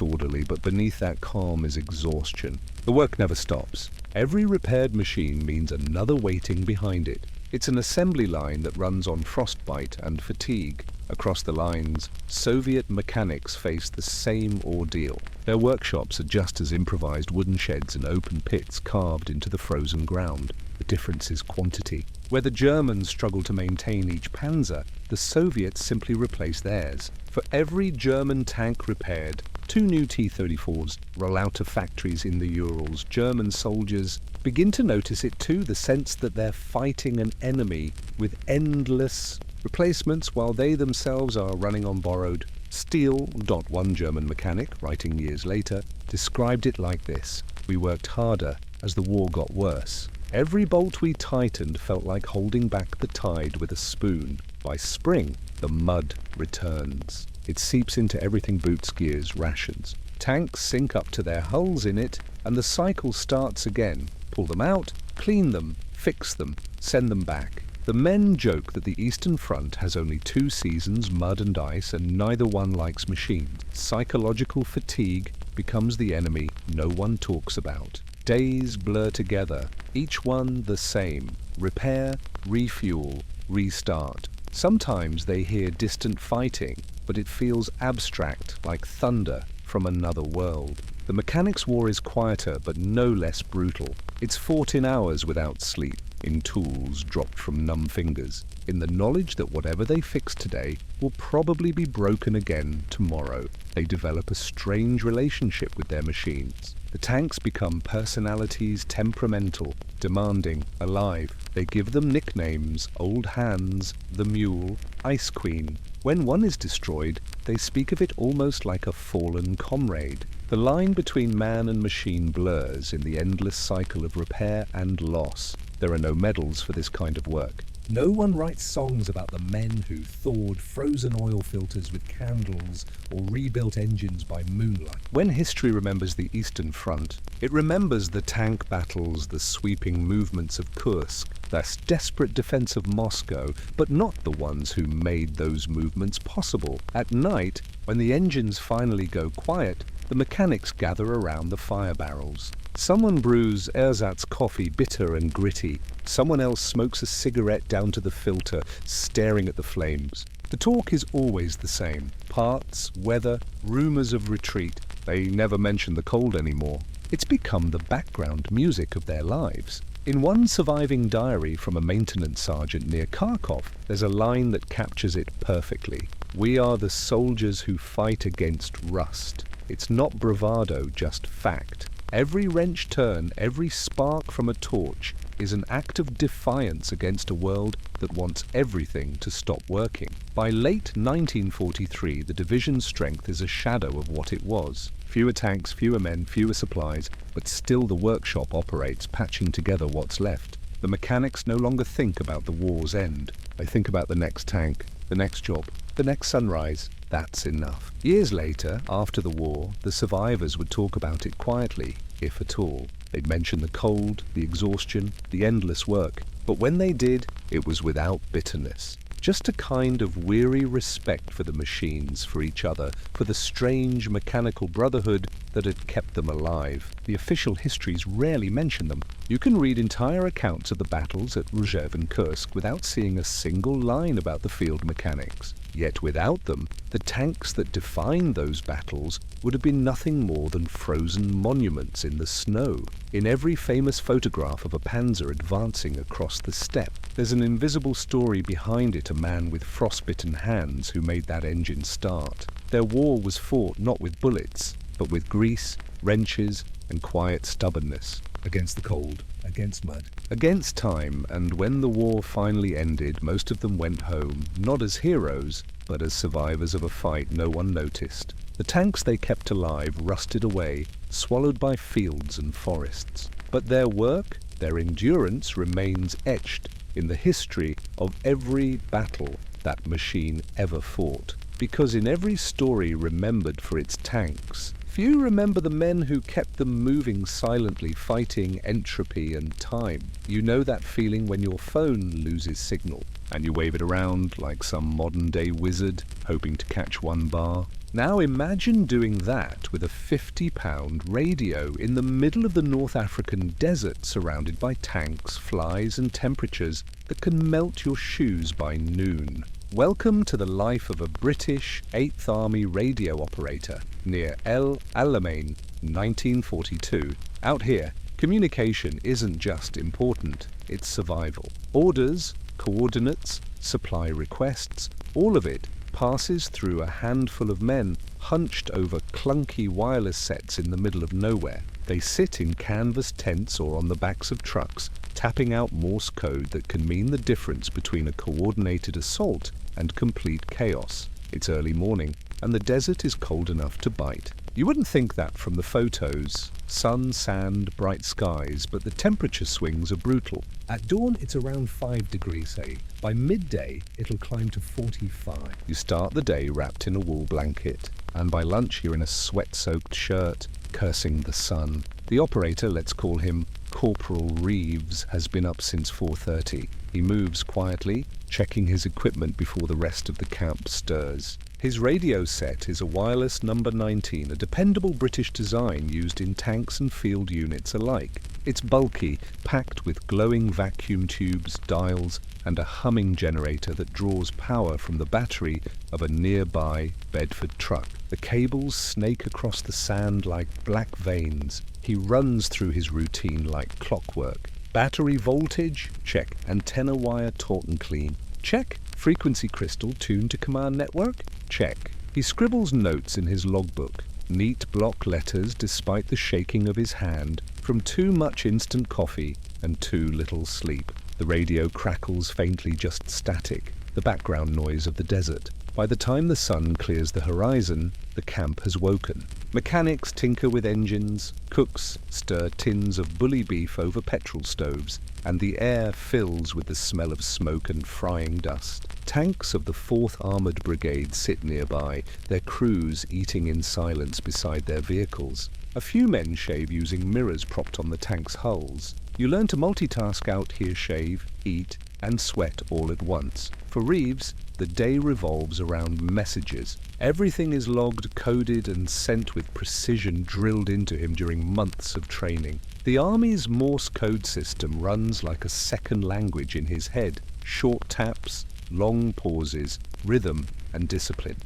orderly, but beneath that calm is exhaustion. The work never stops. Every repaired machine means another waiting behind it. It's an assembly line that runs on frostbite and fatigue. Across the lines, Soviet mechanics face the same ordeal. Their workshops are just as improvised wooden sheds and open pits carved into the frozen ground. The difference is quantity. Where the Germans struggle to maintain each panzer, the Soviets simply replace theirs. For every German tank repaired, 2 new T-34s roll out of factories in the Urals. German soldiers begin to notice it too, the sense that they're fighting an enemy with endless replacements while they themselves are running on borrowed steel. One German mechanic, writing years later, described it like this: "We worked harder as the war got worse. Every bolt we tightened felt like holding back the tide with a spoon. By spring, the mud returns. It seeps into everything: boots, gears, rations. Tanks sink up to their hulls in it, and the cycle starts again. Pull them out, clean them, fix them, send them back." The men joke that the Eastern Front has only 2 seasons, mud and ice, and neither one likes machines. Psychological fatigue becomes the enemy no one talks about. Days blur together, each one the same: repair, refuel, restart. Sometimes they hear distant fighting, but it feels abstract, like thunder from another world. The mechanics' war is quieter, but no less brutal. It's fought in hours without sleep, in tools dropped from numb fingers, in the knowledge that whatever they fix today will probably be broken again tomorrow. They develop a strange relationship with their machines. The tanks become personalities, temperamental, demanding, alive. They give them nicknames: Old Hands, the Mule, Ice Queen. When one is destroyed, they speak of it almost like a fallen comrade. The line between man and machine blurs in the endless cycle of repair and loss. There are no medals for this kind of work. No one writes songs about the men who thawed frozen oil filters with candles or rebuilt engines by moonlight. When history remembers the Eastern Front, it remembers the tank battles, the sweeping movements of Kursk, the desperate defense of Moscow, but not the ones who made those movements possible. At night, when the engines finally go quiet, the mechanics gather around the fire barrels. Someone brews ersatz coffee, bitter and gritty. Someone else smokes a cigarette down to the filter, staring at the flames. The talk is always the same: parts, weather, rumors of retreat. They never mention the cold anymore. It's become the background music of their lives. In one surviving diary from a maintenance sergeant near Kharkov, there's a line that captures it perfectly: "We are the soldiers who fight against rust." It's not bravado, just fact. Every wrench turn, every spark from a torch is an act of defiance against a world that wants everything to stop working. By late 1943, the division's strength is a shadow of what it was. Fewer tanks, fewer men, fewer supplies, but still the workshop operates, patching together what's left. The mechanics no longer think about the war's end. They think about the next tank, the next job, the next sunrise. That's enough. Years later, after the war, the survivors would talk about it quietly, if at all. They'd mention the cold, the exhaustion, the endless work. But when they did, it was without bitterness. Just a kind of weary respect for the machines, for each other, for the strange mechanical brotherhood that had kept them alive. The official histories rarely mention them. You can read entire accounts of the battles at Rzhev and Kursk without seeing a single line about the field mechanics. Yet without them, the tanks that defined those battles would have been nothing more than frozen monuments in the snow. In every famous photograph of a panzer advancing across the steppe, there's an invisible story behind it, a man with frostbitten hands who made that engine start. Their war was fought not with bullets, but with grease, wrenches, and quiet stubbornness. Against the cold, against mud. Against time, and when the war finally ended, most of them went home, not as heroes, but as survivors of a fight no one noticed. The tanks they kept alive rusted away, swallowed by fields and forests. But their work, their endurance, remains etched in the history of every battle that machine ever fought. Because in every story remembered for its tanks, few remember the men who kept them moving silently, fighting entropy and time. You know that feeling when your phone loses signal and you wave it around like some modern-day wizard, hoping to catch one bar. Now imagine doing that with a 50-pound radio in the middle of the North African desert, surrounded by tanks, flies and temperatures that can melt your shoes by noon. Welcome to the life of a British 8th Army radio operator near El Alamein, 1942. Out here, communication isn't just important, it's survival. Orders, coordinates, supply requests, all of it passes through a handful of men hunched over clunky wireless sets in the middle of nowhere. They sit in canvas tents or on the backs of trucks, tapping out Morse code that can mean the difference between a coordinated assault and complete chaos. It's early morning, and the desert is cold enough to bite. You wouldn't think that from the photos. Sun, sand, bright skies, but the temperature swings are brutal. At dawn, it's around 5 degrees, say. By midday, it'll climb to 45. You start the day wrapped in a wool blanket, and by lunch you're in a sweat-soaked shirt, cursing the sun. The operator, let's call him Corporal Reeves, has been up since 4:30. He moves quietly, checking his equipment before the rest of the camp stirs. His radio set is a wireless number 19, a dependable British design used in tanks and field units alike. It's bulky, packed with glowing vacuum tubes, dials, and a humming generator that draws power from the battery of a nearby Bedford truck. The cables snake across the sand like black veins. He runs through his routine like clockwork. Battery voltage? Check. Antenna wire taut and clean? Check. Frequency crystal tuned to command network? Check. He scribbles notes in his logbook, neat block letters despite the shaking of his hand from too much instant coffee and too little sleep. The radio crackles faintly, just static, the background noise of the desert. By the time the sun clears the horizon, the camp has woken. Mechanics tinker with engines, cooks stir tins of bully beef over petrol stoves, and the air fills with the smell of smoke and frying dust. Tanks of the 4th Armoured Brigade sit nearby, their crews eating in silence beside their vehicles. A few men shave using mirrors propped on the tanks' hulls. You learn to multitask out here, shave, eat, and sweat all at once. For Reeves, the day revolves around messages. Everything is logged, coded, and sent with precision drilled into him during months of training. The Army's Morse code system runs like a second language in his head. Short taps, long pauses, rhythm, and discipline. ...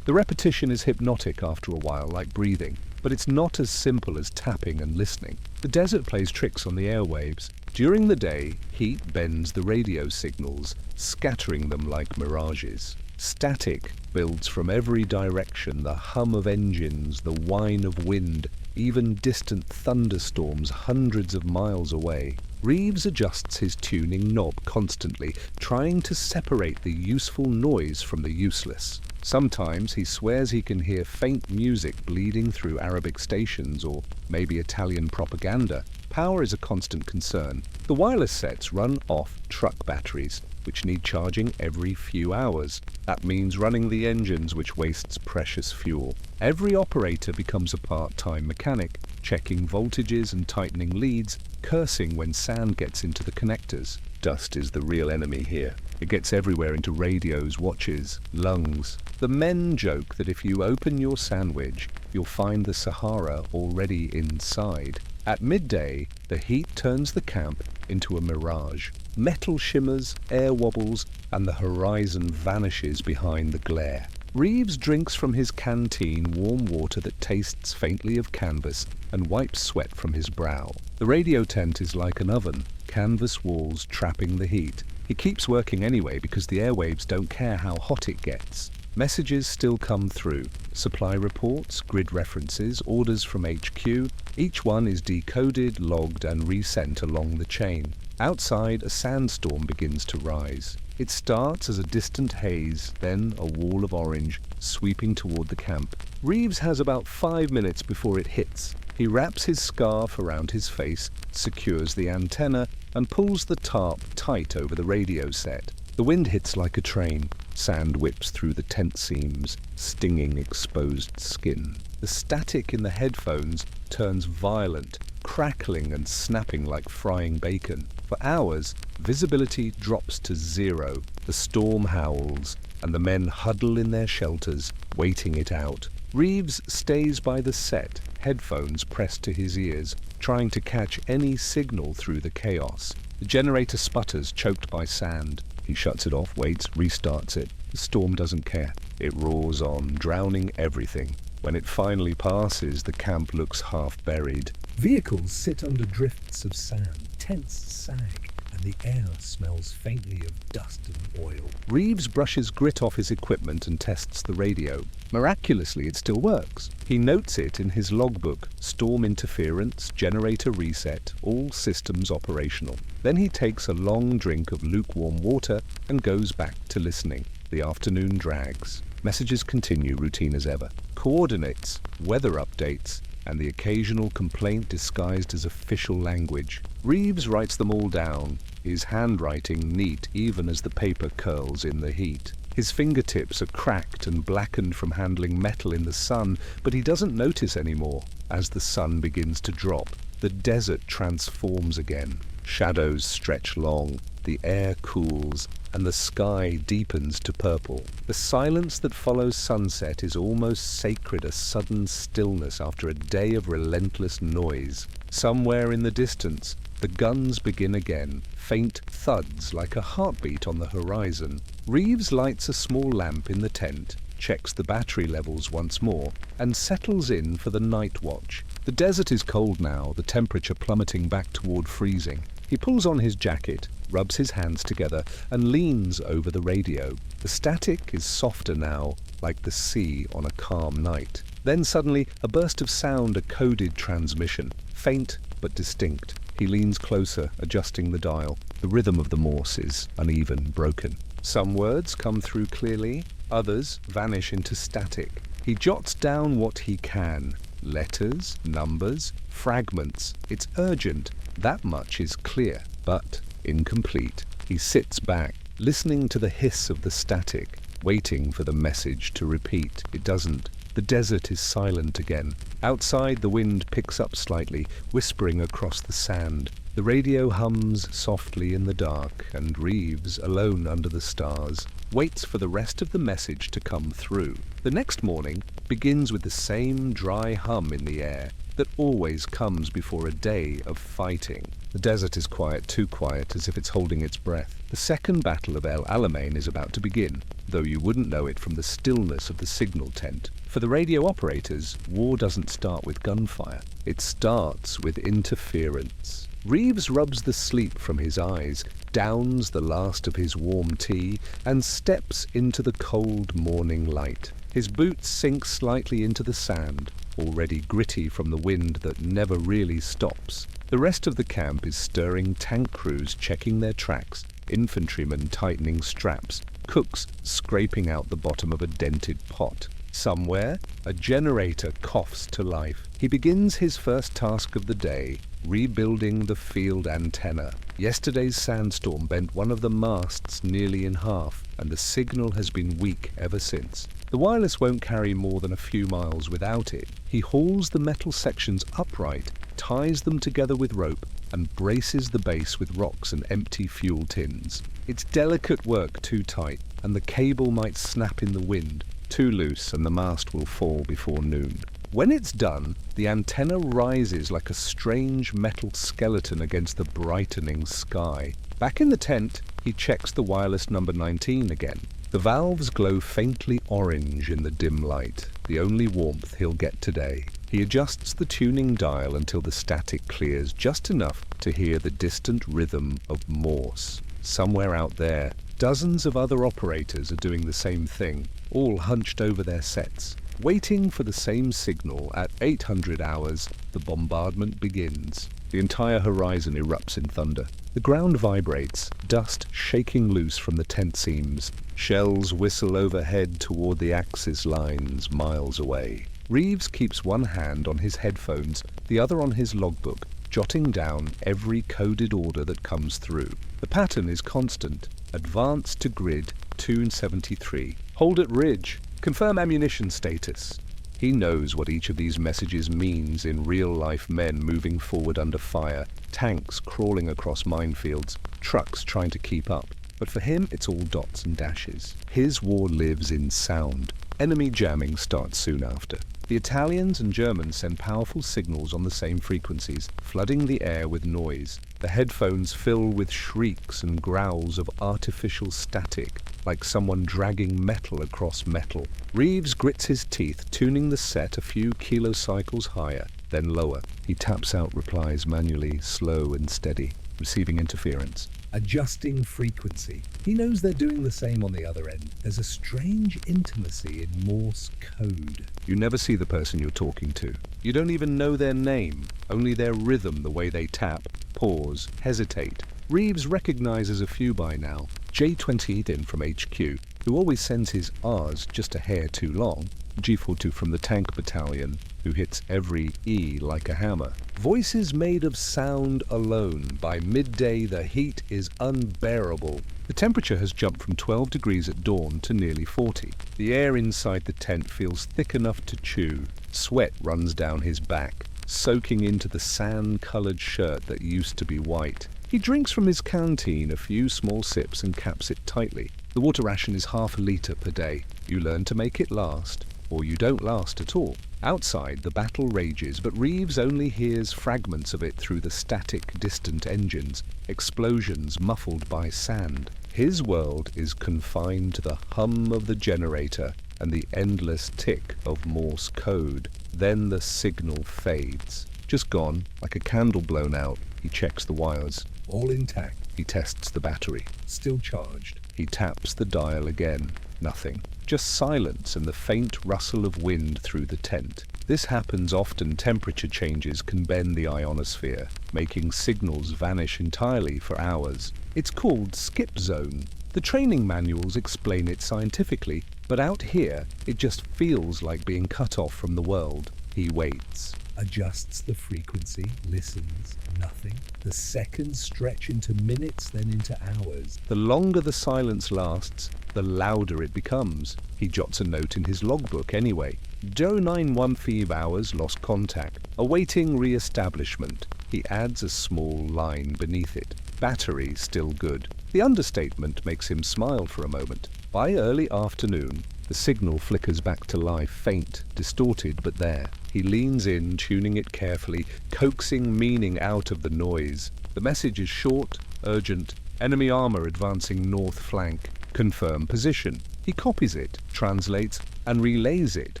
The repetition is hypnotic after a while, like breathing, but it's not as simple as tapping and listening. The desert plays tricks on the airwaves. During the day, heat bends the radio signals, scattering them like mirages. Static builds from every direction, the hum of engines, the whine of wind, even distant thunderstorms hundreds of miles away. Reeves adjusts his tuning knob constantly, trying to separate the useful noise from the useless. Sometimes he swears he can hear faint music bleeding through Arabic stations or maybe Italian propaganda. Power is a constant concern. The wireless sets run off truck batteries, which need charging every few hours. That means running the engines, which wastes precious fuel. Every operator becomes a part-time mechanic, checking voltages and tightening leads, cursing when sand gets into the connectors. Dust is the real enemy here. It gets everywhere into radios, watches, lungs. The men joke that if you open your sandwich, you'll find the Sahara already inside. At midday, the heat turns the camp into a mirage. Metal shimmers, air wobbles, and the horizon vanishes behind the glare. Reeves drinks from his canteen warm water that tastes faintly of canvas and wipes sweat from his brow. The radio tent is like an oven, canvas walls trapping the heat. He keeps working anyway because the airwaves don't care how hot it gets. Messages still come through. Supply reports, grid references, orders from HQ. Each one is decoded, logged, and resent along the chain. Outside, a sandstorm begins to rise. It starts as a distant haze, then a wall of orange, sweeping toward the camp. Reeves has about 5 minutes before it hits. He wraps his scarf around his face, secures the antenna, and pulls the tarp tight over the radio set. The wind hits like a train. Sand whips through the tent seams, stinging exposed skin. The static in the headphones turns violent, crackling and snapping like frying bacon. For hours, visibility drops to 0. The storm howls, and the men huddle in their shelters, waiting it out. Reeves stays by the set, headphones pressed to his ears, trying to catch any signal through the chaos. The generator sputters, choked by sand. He shuts it off, waits, restarts it. The storm doesn't care. It roars on, drowning everything. When it finally passes, the camp looks half buried. Vehicles sit under drifts of sand, tents sag, and the air smells faintly of dust and oil. Reeves brushes grit off his equipment and tests the radio. Miraculously, it still works. He notes it in his logbook. Storm interference, generator reset, all systems operational. Then he takes a long drink of lukewarm water and goes back to listening. The afternoon drags. Messages continue routine as ever. Coordinates, weather updates, and the occasional complaint disguised as official language. Reeves writes them all down, his handwriting neat even as the paper curls in the heat. His fingertips are cracked and blackened from handling metal in the sun, but he doesn't notice anymore. As the sun begins to drop, the desert transforms again. Shadows stretch long, the air cools, and the sky deepens to purple. The silence that follows sunset is almost sacred, a sudden stillness after a day of relentless noise. Somewhere in the distance, the guns begin again, faint thuds like a heartbeat on the horizon. Reeves lights a small lamp in the tent, checks the battery levels once more, and settles in for the night watch. The desert is cold now, the temperature plummeting back toward freezing. He pulls on his jacket, rubs his hands together, and leans over the radio. The static is softer now, like the sea on a calm night. Then suddenly, a burst of sound, a coded transmission, faint but distinct. He leans closer, adjusting the dial. The rhythm of the Morse is uneven, broken. Some words come through clearly, others vanish into static. He jots down what he can. Letters, numbers, fragments. It's urgent. That much is clear, but incomplete. He sits back, listening to the hiss of the static, waiting for the message to repeat. It doesn't. The desert is silent again. Outside, the wind picks up slightly, whispering across the sand. The radio hums softly in the dark, and Reeves, alone under the stars, waits for the rest of the message to come through. The next morning begins with the same dry hum in the air that always comes before a day of fighting. The desert is quiet, too quiet, as if it's holding its breath. The second battle of El Alamein is about to begin, though you wouldn't know it from the stillness of the signal tent. For the radio operators, war doesn't start with gunfire. It starts with interference. Reeves rubs the sleep from his eyes, downs the last of his warm tea, and steps into the cold morning light. His boots sink slightly into the sand, already gritty from the wind that never really stops. The rest of the camp is stirring, tank crews checking their tracks, infantrymen tightening straps, cooks scraping out the bottom of a dented pot. Somewhere, a generator coughs to life. He begins his first task of the day, rebuilding the field antenna. Yesterday's sandstorm bent one of the masts nearly in half, and the signal has been weak ever since. The wireless won't carry more than a few miles without it. He hauls the metal sections upright, ties them together with rope, and braces the base with rocks and empty fuel tins. It's delicate work, too tight, and the cable might snap in the wind. Too loose, and the mast will fall before noon. When it's done, the antenna rises like a strange metal skeleton against the brightening sky. Back in the tent, he checks the wireless number 19 again. The valves glow faintly orange in the dim light, the only warmth he'll get today. He adjusts the tuning dial until the static clears just enough to hear the distant rhythm of Morse. Somewhere out there, dozens of other operators are doing the same thing, all hunched over their sets. Waiting for the same signal at 800 hours, the bombardment begins. The entire horizon erupts in thunder. The ground vibrates, dust shaking loose from the tent seams. Shells whistle overhead toward the Axis lines miles away. Reeves keeps one hand on his headphones, the other on his logbook, jotting down every coded order that comes through. The pattern is constant. Advance to grid 273. Hold at ridge. Confirm ammunition status. He knows what each of these messages means in real-life men moving forward under fire, tanks crawling across minefields, trucks trying to keep up. But for him, it's all dots and dashes. His war lives in sound. Enemy jamming starts soon after. The Italians and Germans send powerful signals on the same frequencies, flooding the air with noise. The headphones fill with shrieks and growls of artificial static, like someone dragging metal across metal. Reeves grits his teeth, tuning the set a few kilocycles higher, then lower. He taps out replies manually, slow and steady, receiving interference. Adjusting frequency. He knows they're doing the same on the other end. There's a strange intimacy in Morse code. You never see the person you're talking to. You don't even know their name, only their rhythm, the way they tap, pause, hesitate. Reeves recognizes a few by now. J28 in from HQ, who always sends his R's just a hair too long. G42 from the tank battalion, who hits every E like a hammer. Voices made of sound alone. By midday, the heat is unbearable. The temperature has jumped from 12 degrees at dawn to nearly 40. The air inside the tent feels thick enough to chew. Sweat runs down his back, soaking into the sand-colored shirt that used to be white. He drinks from his canteen a few small sips and caps it tightly. The water ration is half a litre per day. You learn to make it last, or you don't last at all. Outside, the battle rages, but Reeves only hears fragments of it through the static, distant engines, explosions muffled by sand. His world is confined to the hum of the generator and the endless tick of Morse code. Then the signal fades. Just gone, like a candle blown out. He checks the wires. All intact. He tests the battery. Still charged. He taps the dial again. Nothing. Just silence and the faint rustle of wind through the tent. This happens often. Temperature changes can bend the ionosphere, making signals vanish entirely for hours. It's called skip zone. The training manuals explain it scientifically, but out here, it just feels like being cut off from the world. He waits. Adjusts the frequency, listens, nothing. The seconds stretch into minutes, then into hours. The longer the silence lasts, the louder it becomes. He jots a note in his logbook anyway. 091 hours, lost contact. Awaiting re-establishment. He adds a small line beneath it. Battery still good. The understatement makes him smile for a moment. By early afternoon, the signal flickers back to life, faint, distorted, but there. He leans in, tuning it carefully, coaxing meaning out of the noise. The message is short, urgent. Enemy armor advancing north flank. Confirm position. He copies it, translates, and relays it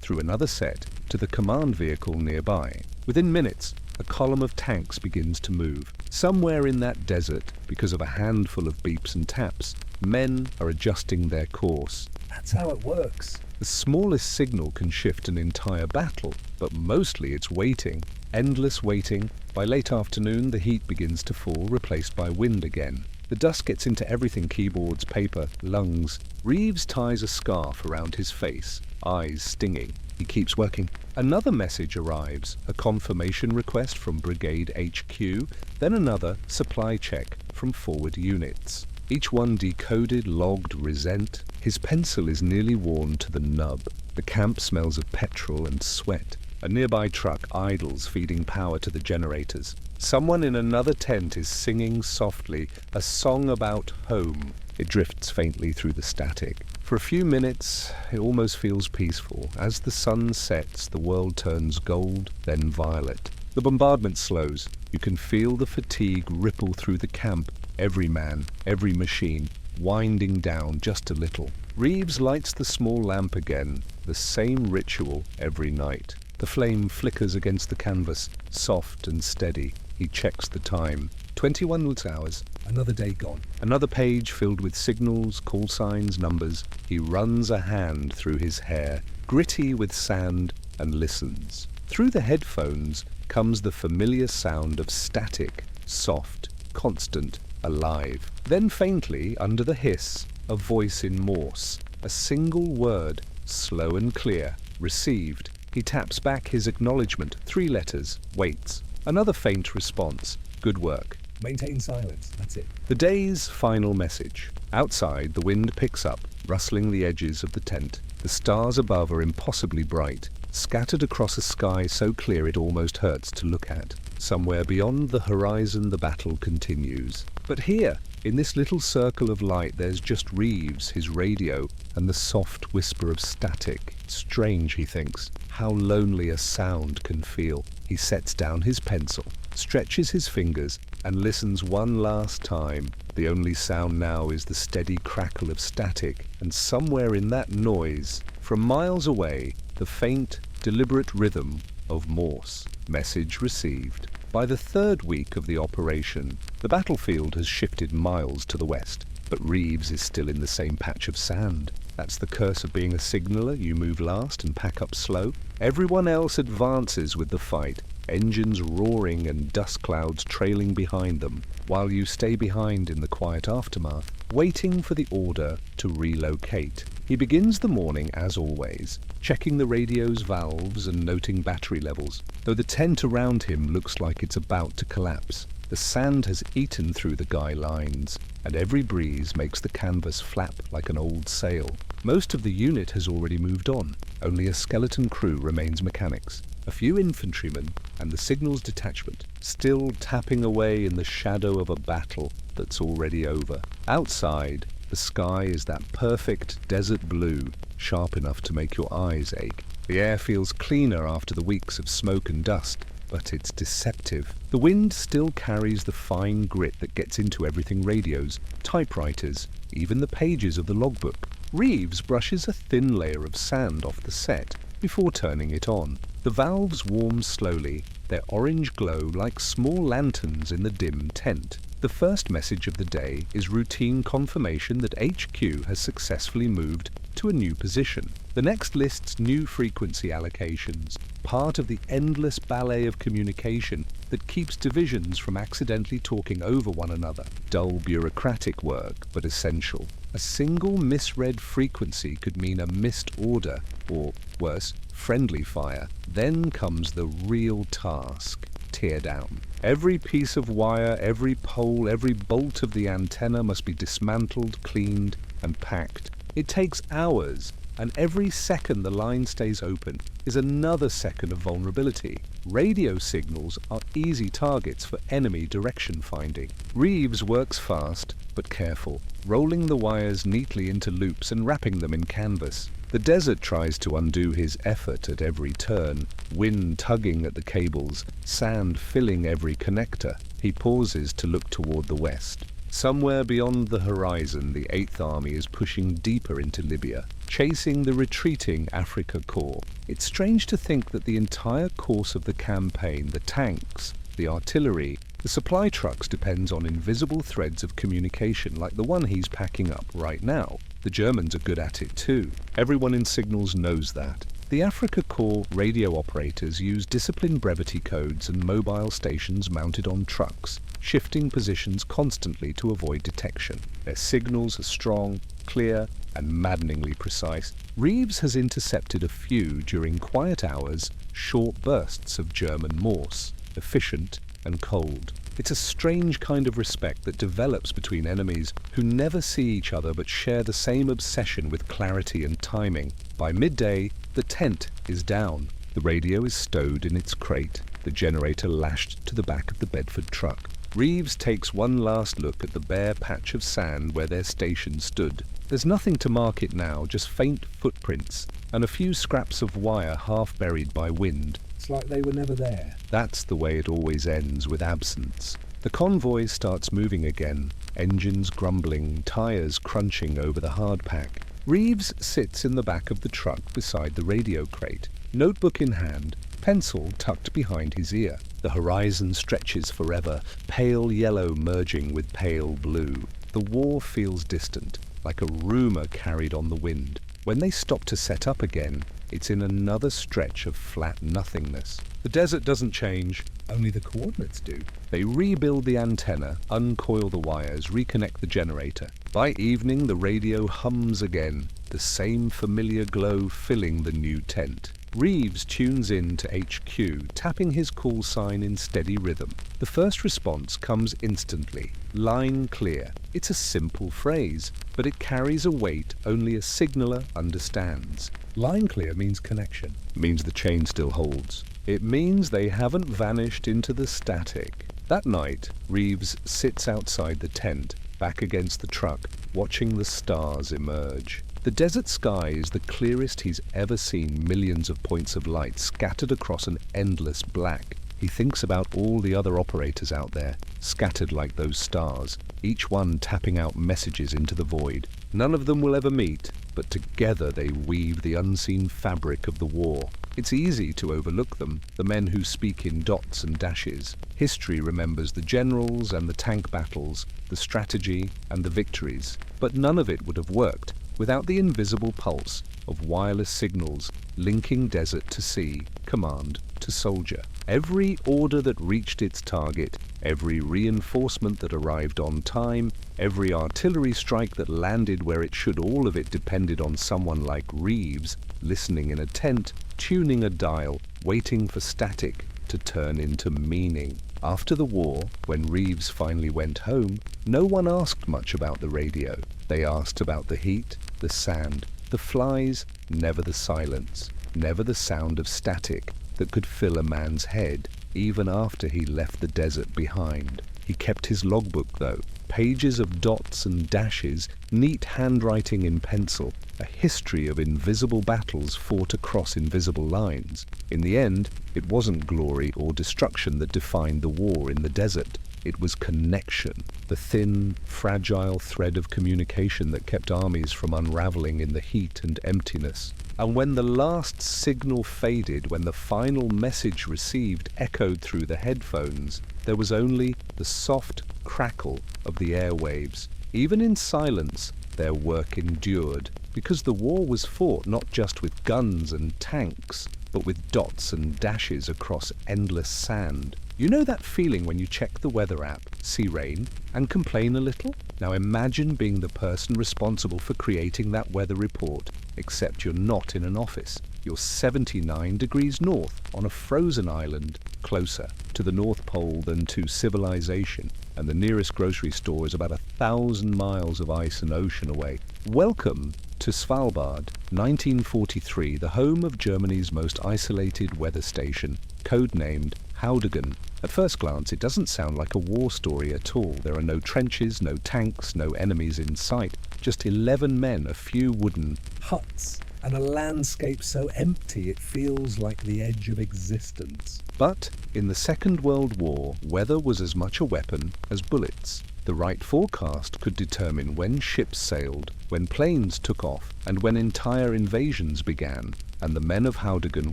through another set to the command vehicle nearby. Within minutes, a column of tanks begins to move. Somewhere in that desert, because of a handful of beeps and taps, men are adjusting their course. That's how it works. The smallest signal can shift an entire battle, but mostly it's waiting. Endless waiting. By late afternoon, the heat begins to fall, replaced by wind again. The dust gets into everything: keyboards, paper, lungs. Reeves ties a scarf around his face, eyes stinging. He keeps working. Another message arrives, a confirmation request from Brigade HQ, then another supply check from forward units. Each one decoded, logged, resent. His pencil is nearly worn to the nub. The camp smells of petrol and sweat. A nearby truck idles, feeding power to the generators. Someone in another tent is singing softly, a song about home. It drifts faintly through the static. For a few minutes, it almost feels peaceful. As the sun sets, the world turns gold, then violet. The bombardment slows. You can feel the fatigue ripple through the camp. Every man, every machine, winding down just a little. Reeves lights the small lamp again, the same ritual every night. The flame flickers against the canvas, soft and steady. He checks the time. 21 hours. Another day gone. Another page filled with signals, call signs, numbers. He runs a hand through his hair, gritty with sand, and listens. Through the headphones comes the familiar sound of static, soft, constant, alive. Then faintly, under the hiss, a voice in Morse. A single word, slow and clear. Received. He taps back his acknowledgement, 3 letters, waits. Another faint response. Good work. Maintain silence. That's it. The day's final message. Outside, the wind picks up, rustling the edges of the tent. The stars above are impossibly bright, scattered across a sky so clear it almost hurts to look at. Somewhere beyond the horizon, the battle continues. But here, in this little circle of light, there's just Reeves, his radio, and the soft whisper of static. Strange, he thinks, how lonely a sound can feel. He sets down his pencil, stretches his fingers, and listens one last time. The only sound now is the steady crackle of static, and somewhere in that noise, from miles away, the faint, deliberate rhythm of Morse. Message received. By the 3rd week of the operation, the battlefield has shifted miles to the west, but Reeves is still in the same patch of sand. That's the curse of being a signaller. You move last and pack up slow. Everyone else advances with the fight, engines roaring and dust clouds trailing behind them, while you stay behind in the quiet aftermath, waiting for the order to relocate. He begins the morning, as always, checking the radio's valves and noting battery levels, though the tent around him looks like it's about to collapse. The sand has eaten through the guy lines, and every breeze makes the canvas flap like an old sail. Most of the unit has already moved on. Only a skeleton crew remains mechanics, a few infantrymen, and the signals detachment, still tapping away in the shadow of a battle that's already over. Outside, the sky is that perfect desert blue, sharp enough to make your eyes ache. The air feels cleaner after the weeks of smoke and dust, but it's deceptive. The wind still carries the fine grit that gets into everything: radios, typewriters, even the pages of the logbook. Reeves brushes a thin layer of sand off the set before turning it on. The valves warm slowly, their orange glow like small lanterns in the dim tent. The first message of the day is routine confirmation that HQ has successfully moved to a new position. The next lists new frequency allocations, part of the endless ballet of communication that keeps divisions from accidentally talking over one another. Dull bureaucratic work, but essential. A single misread frequency could mean a missed order, or worse, friendly fire. Then comes the real task: tear down. Every piece of wire, every pole, every bolt of the antenna must be dismantled, cleaned, and packed. It takes hours, and every second the line stays open is another second of vulnerability. Radio signals are easy targets for enemy direction finding. Reeves works fast, but careful, rolling the wires neatly into loops and wrapping them in canvas. The desert tries to undo his effort at every turn, wind tugging at the cables, sand filling every connector. He pauses to look toward the west. Somewhere beyond the horizon, the 8th Army is pushing deeper into Libya, chasing the retreating Afrika Korps. It's strange to think that the entire course of the campaign, the tanks, the artillery, the supply trucks, depends on invisible threads of communication like the one he's packing up right now. The Germans are good at it too. Everyone in signals knows that. The Afrika Korps radio operators use disciplined brevity codes and mobile stations mounted on trucks, shifting positions constantly to avoid detection. Their signals are strong, clear, and maddeningly precise. Reeves has intercepted a few during quiet hours, short bursts of German Morse, efficient and cold. It's a strange kind of respect that develops between enemies who never see each other but share the same obsession with clarity and timing. By midday, the tent is down. The radio is stowed in its crate, the generator lashed to the back of the Bedford truck. Reeves takes one last look at the bare patch of sand where their station stood. There's nothing to mark it now, just faint footprints and a few scraps of wire half buried by wind. It's like they were never there. That's the way it always ends, with absence. The convoy starts moving again, engines grumbling, tires crunching over the hardpack. Reeves sits in the back of the truck beside the radio crate, notebook in hand, pencil tucked behind his ear. The horizon stretches forever, pale yellow merging with pale blue. The war feels distant, like a rumour carried on the wind. When they stop to set up again, it's in another stretch of flat nothingness. The desert doesn't change, Only the coordinates do. They rebuild the antenna, uncoil the wires, reconnect the generator. By evening, the radio hums again, the same familiar glow filling the new tent. Reeves tunes in to HQ, tapping his call sign in steady rhythm. The first response comes instantly. Line clear. It's a simple phrase, but it carries a weight only a signaller understands. Line clear means connection. Means the chain still holds. It means they haven't vanished into the static. That night, Reeves sits outside the tent, back against the truck, watching the stars emerge. The desert sky is the clearest he's ever seen, millions of points of light scattered across an endless black. He thinks about all the other operators out there, scattered like those stars, each one tapping out messages into the void. None of them will ever meet, but together they weave the unseen fabric of the war. It's easy to overlook them, the men who speak in dots and dashes. History remembers the generals and the tank battles, the strategy and the victories. But none of it would have worked without the invisible pulse of wireless signals linking desert to sea, command to soldier. Every order that reached its target, every reinforcement that arrived on time, every artillery strike that landed where it should, all of it depended on someone like Reeves, listening in a tent, tuning a dial, waiting for static to turn into meaning. After the war, when Reeves finally went home, no one asked much about the radio. They asked about the heat, the sand, the flies, never the silence, never the sound of static that could fill a man's head, even after he left the desert behind. He kept his logbook, though, pages of dots and dashes, neat handwriting in pencil, a history of invisible battles fought across invisible lines. In the end, it wasn't glory or destruction that defined the war in the desert. It was connection, the thin, fragile thread of communication that kept armies from unraveling in the heat and emptiness. And when the last signal faded, when the final message received echoed through the headphones, there was only the soft crackle of the airwaves. Even in silence, their work endured, because the war was fought not just with guns and tanks, but with dots and dashes across endless sand. You know that feeling when you check the weather app, see rain, and complain a little? Now imagine being the person responsible for creating that weather report, except you're not in an office. You're 79 degrees north on a frozen island, closer to the North Pole than to civilization, and the nearest grocery store is about 1,000 miles of ice and ocean away. Welcome to Svalbard, 1943, the home of Germany's most isolated weather station, codenamed Haudegan. At first glance, it doesn't sound like a war story at all. There are no trenches, no tanks, no enemies in sight, just 11 men, a few wooden Huts, and a landscape so empty it feels like the edge of existence. But in the Second World War, weather was as much a weapon as bullets. The right forecast could determine when ships sailed, when planes took off, and when entire invasions began, and the men of Haudegan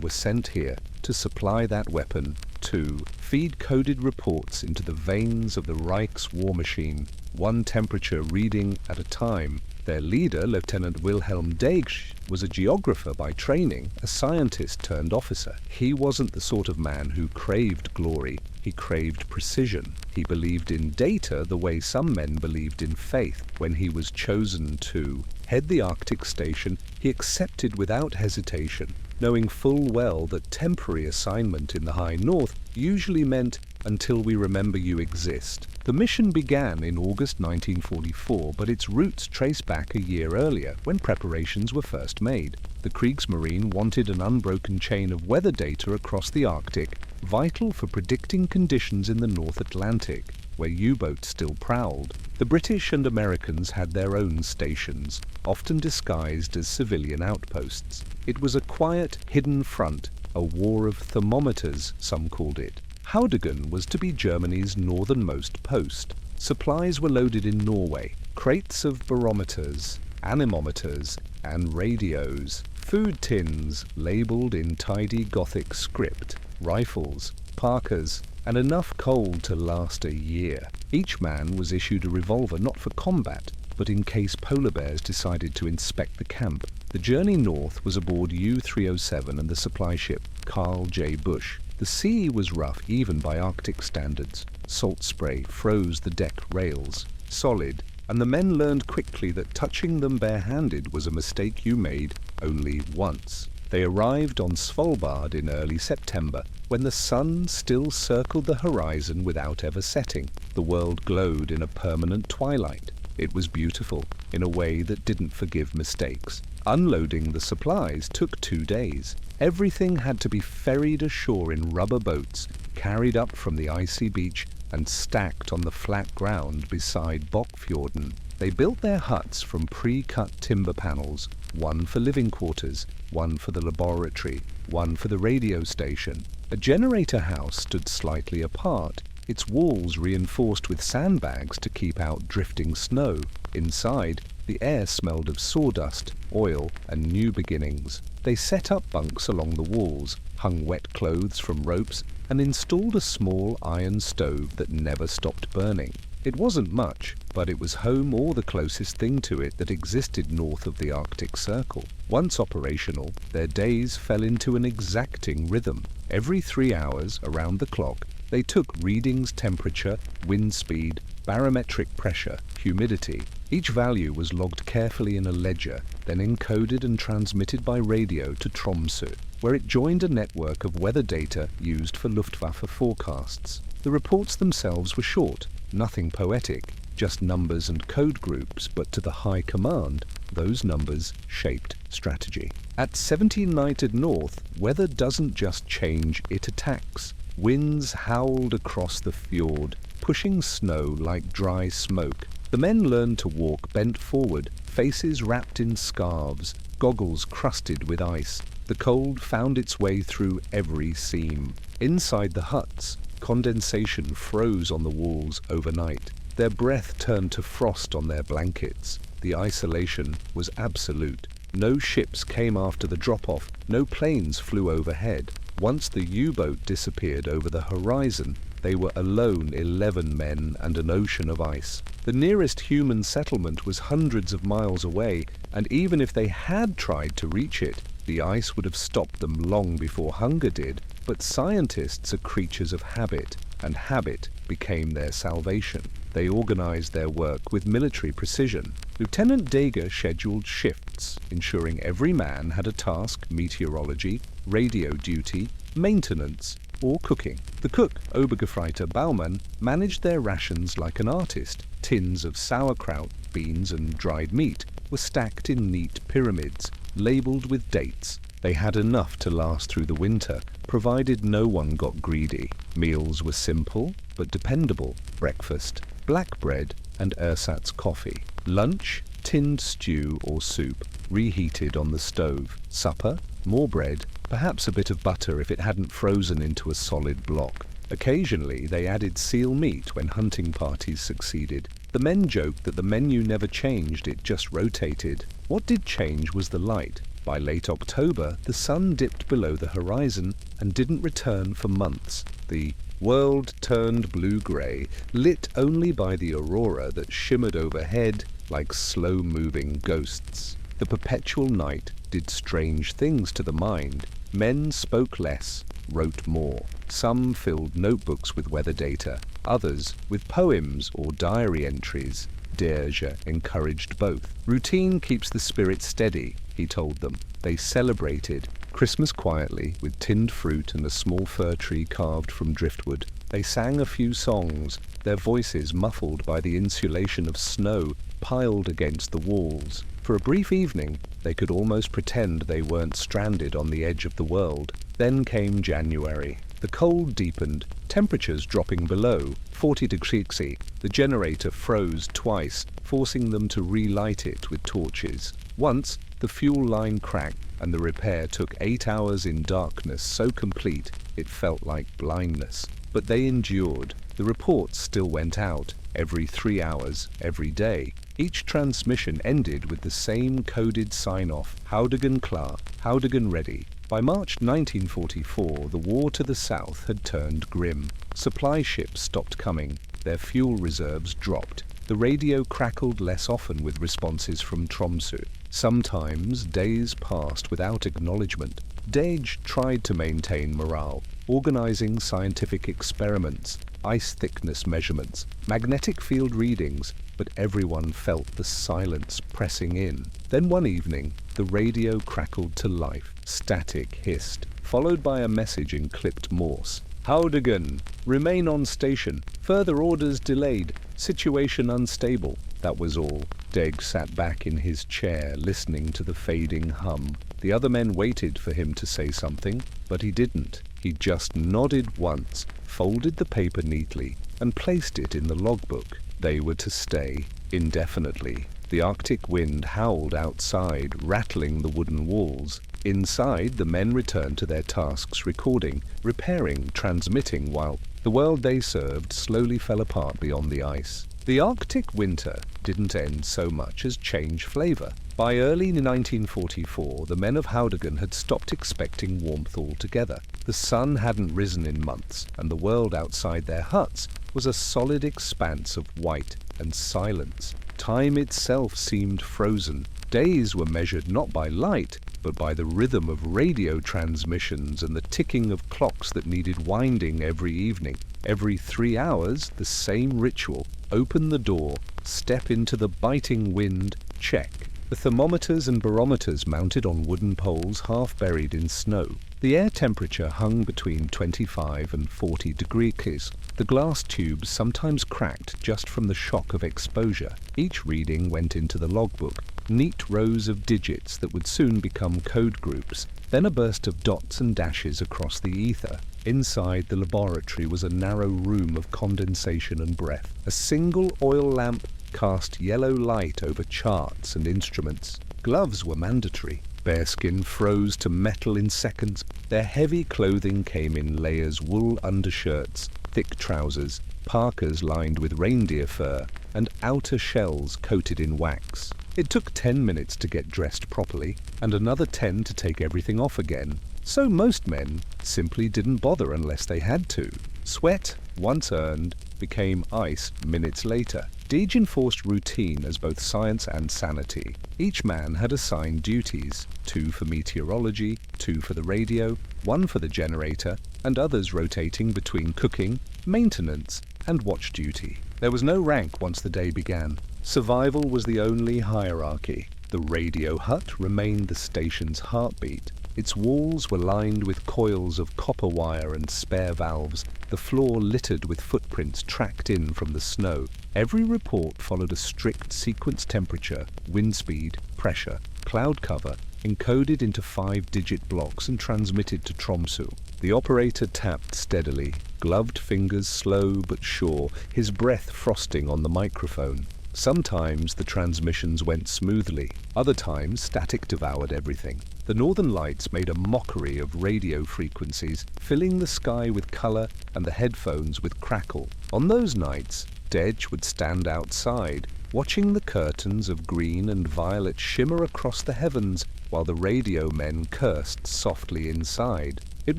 were sent here to supply that weapon, to feed coded reports into the veins of the Reich's war machine, one temperature reading at a time. Their leader, Lieutenant Wilhelm Deigsch, was a geographer by training, a scientist turned officer. He wasn't the sort of man who craved glory. He craved precision. He believed in data the way some men believed in faith. When he was chosen to head the Arctic station, he accepted without hesitation, knowing full well that temporary assignment in the high north usually meant until we remember you exist. The mission began in August 1944, but its roots trace back a year earlier, when preparations were first made. The Kriegsmarine wanted an unbroken chain of weather data across the Arctic, vital for predicting conditions in the North Atlantic. where U-boats still prowled. The British and Americans had their own stations, often disguised as civilian outposts. It was a quiet, hidden front, a war of thermometers, some called it. Haudegan was to be Germany's northernmost post. Supplies were loaded in Norway, crates of barometers, anemometers, and radios, food tins labelled in tidy Gothic script, rifles, parkas, and enough coal to last a year. Each man was issued a revolver not for combat, but in case polar bears decided to inspect the camp. The journey north was aboard U-307 and the supply ship Carl J. Bush. The sea was rough even by Arctic standards. Salt spray froze the deck rails, solid, and the men learned quickly that touching them barehanded was a mistake you made only once. They arrived on Svalbard in early September, when the sun still circled the horizon without ever setting. The world glowed in a permanent twilight. It was beautiful, in a way that didn't forgive mistakes. Unloading the supplies took 2 days. Everything had to be ferried ashore in rubber boats, carried up from the icy beach and stacked on the flat ground beside Bokfjorden. They built their huts from pre-cut timber panels, one for living quarters, one for the laboratory, one for the radio station. A generator house stood slightly apart, its walls reinforced with sandbags to keep out drifting snow. Inside, the air smelled of sawdust, oil, and new beginnings. They set up bunks along the walls, hung wet clothes from ropes, and installed a small iron stove that never stopped burning. It wasn't much, but it was home or the closest thing to it that existed north of the Arctic Circle. Once operational, their days fell into an exacting rhythm. Every 3 hours, around the clock, they took readings, temperature, wind speed, barometric pressure, humidity. Each value was logged carefully in a ledger, then encoded and transmitted by radio to Tromsø, where it joined a network of weather data used for Luftwaffe forecasts. The reports themselves were short, nothing poetic, just numbers and code groups, but to the High Command, those numbers shaped strategy. At 17-nighted north, weather doesn't just change, it attacks. Winds howled across the fjord, pushing snow like dry smoke. The men learned to walk bent forward, faces wrapped in scarves, goggles crusted with ice. The cold found its way through every seam. Inside the huts, condensation froze on the walls overnight. Their breath turned to frost on their blankets. The isolation was absolute. No ships came after the drop-off, no planes flew overhead. Once the U-boat disappeared over the horizon, they were alone, 11 men and an ocean of ice. The nearest human settlement was hundreds of miles away, and even if they had tried to reach it, the ice would have stopped them long before hunger did. But scientists are creatures of habit, and habit became their salvation. They organized their work with military precision. Lieutenant Dager scheduled shifts, ensuring every man had a task: meteorology, radio duty, maintenance, or cooking. The cook, Obergefreiter Baumann, managed their rations like an artist. Tins of sauerkraut, beans, and dried meat were stacked in neat pyramids, labeled with dates. They had enough to last through the winter, provided no one got greedy. Meals were simple, but dependable. Breakfast, black bread and ersatz coffee. Lunch, tinned stew or soup, reheated on the stove. Supper, more bread, perhaps a bit of butter if it hadn't frozen into a solid block. Occasionally they added seal meat when hunting parties succeeded. The men joked that the menu never changed, it just rotated. What did change was the light. By late October, the sun dipped below the horizon and didn't return for months. The world turned blue-grey, lit only by the aurora that shimmered overhead like slow-moving ghosts. The perpetual night did strange things to the mind. Men spoke less, wrote more. Some filled notebooks with weather data, others with poems or diary entries. Derge encouraged both. Routine keeps the spirit steady, he told them. They celebrated Christmas quietly with tinned fruit and a small fir tree carved from driftwood. They sang a few songs, their voices muffled by the insulation of snow piled against the walls. For a brief evening, they could almost pretend they weren't stranded on the edge of the world. Then came January. The cold deepened, temperatures dropping below 40 degrees C. The generator froze twice, forcing them to relight it with torches. Once, the fuel line cracked, and the repair took 8 hours in darkness so complete it felt like blindness. But they endured. The reports still went out, every 3 hours, every day. Each transmission ended with the same coded sign-off, Houdigan klar, Houdigan ready. By March 1944, the war to the south had turned grim. Supply ships stopped coming, their fuel reserves dropped. The radio crackled less often with responses from Tromsø. Sometimes days passed without acknowledgement. Dage tried to maintain morale, organizing scientific experiments, ice thickness measurements, magnetic field readings, but everyone felt the silence pressing in. Then one evening, the radio crackled to life. Static hissed, followed by a message in clipped Morse. Houdigan, remain on station. Further orders delayed. Situation unstable. That was all. Deg sat back in his chair, listening to the fading hum. The other men waited for him to say something, but he didn't. He just nodded once, folded the paper neatly, and placed it in the logbook. They were to stay indefinitely. The Arctic wind howled outside, rattling the wooden walls. Inside, the men returned to their tasks, recording, repairing, transmitting, while the world they served slowly fell apart beyond the ice. The Arctic winter didn't end so much as change flavor. By early 1944, the men of Houdigan had stopped expecting warmth altogether. The sun hadn't risen in months, and the world outside their huts was a solid expanse of white and silence. Time itself seemed frozen. Days were measured not by light, but by the rhythm of radio transmissions and the ticking of clocks that needed winding every evening. Every 3 hours, the same ritual. Open the door, step into the biting wind, check. The thermometers and barometers mounted on wooden poles half buried in snow. The air temperature hung between 25 and 40 degrees. The glass tubes sometimes cracked just from the shock of exposure. Each reading went into the logbook, neat rows of digits that would soon become code groups, then a burst of dots and dashes across the ether. Inside the laboratory was a narrow room of condensation and breath. A single oil lamp cast yellow light over charts and instruments. Gloves were mandatory. Bearskin froze to metal in seconds. Their heavy clothing came in layers: wool undershirts, thick trousers, parkas lined with reindeer fur, and outer shells coated in wax. It took 10 minutes to get dressed properly, and another 10 to take everything off again. So most men simply didn't bother unless they had to. Sweat, once earned, became ice minutes later. Deej enforced routine as both science and sanity. Each man had assigned duties, 2 for meteorology, 2 for the radio, 1 for the generator, and others rotating between cooking, maintenance, and watch duty. There was no rank once the day began. Survival was the only hierarchy. The radio hut remained the station's heartbeat. Its walls were lined with coils of copper wire and spare valves, the floor littered with footprints tracked in from the snow. Every report followed a strict sequence: temperature, wind speed, pressure, cloud cover, encoded into 5-digit blocks and transmitted to Tromsø. The operator tapped steadily, gloved fingers slow but sure, his breath frosting on the microphone. Sometimes the transmissions went smoothly, other times static devoured everything. The northern lights made a mockery of radio frequencies, filling the sky with color and the headphones with crackle. On those nights, Dej would stand outside, watching the curtains of green and violet shimmer across the heavens while the radio men cursed softly inside. It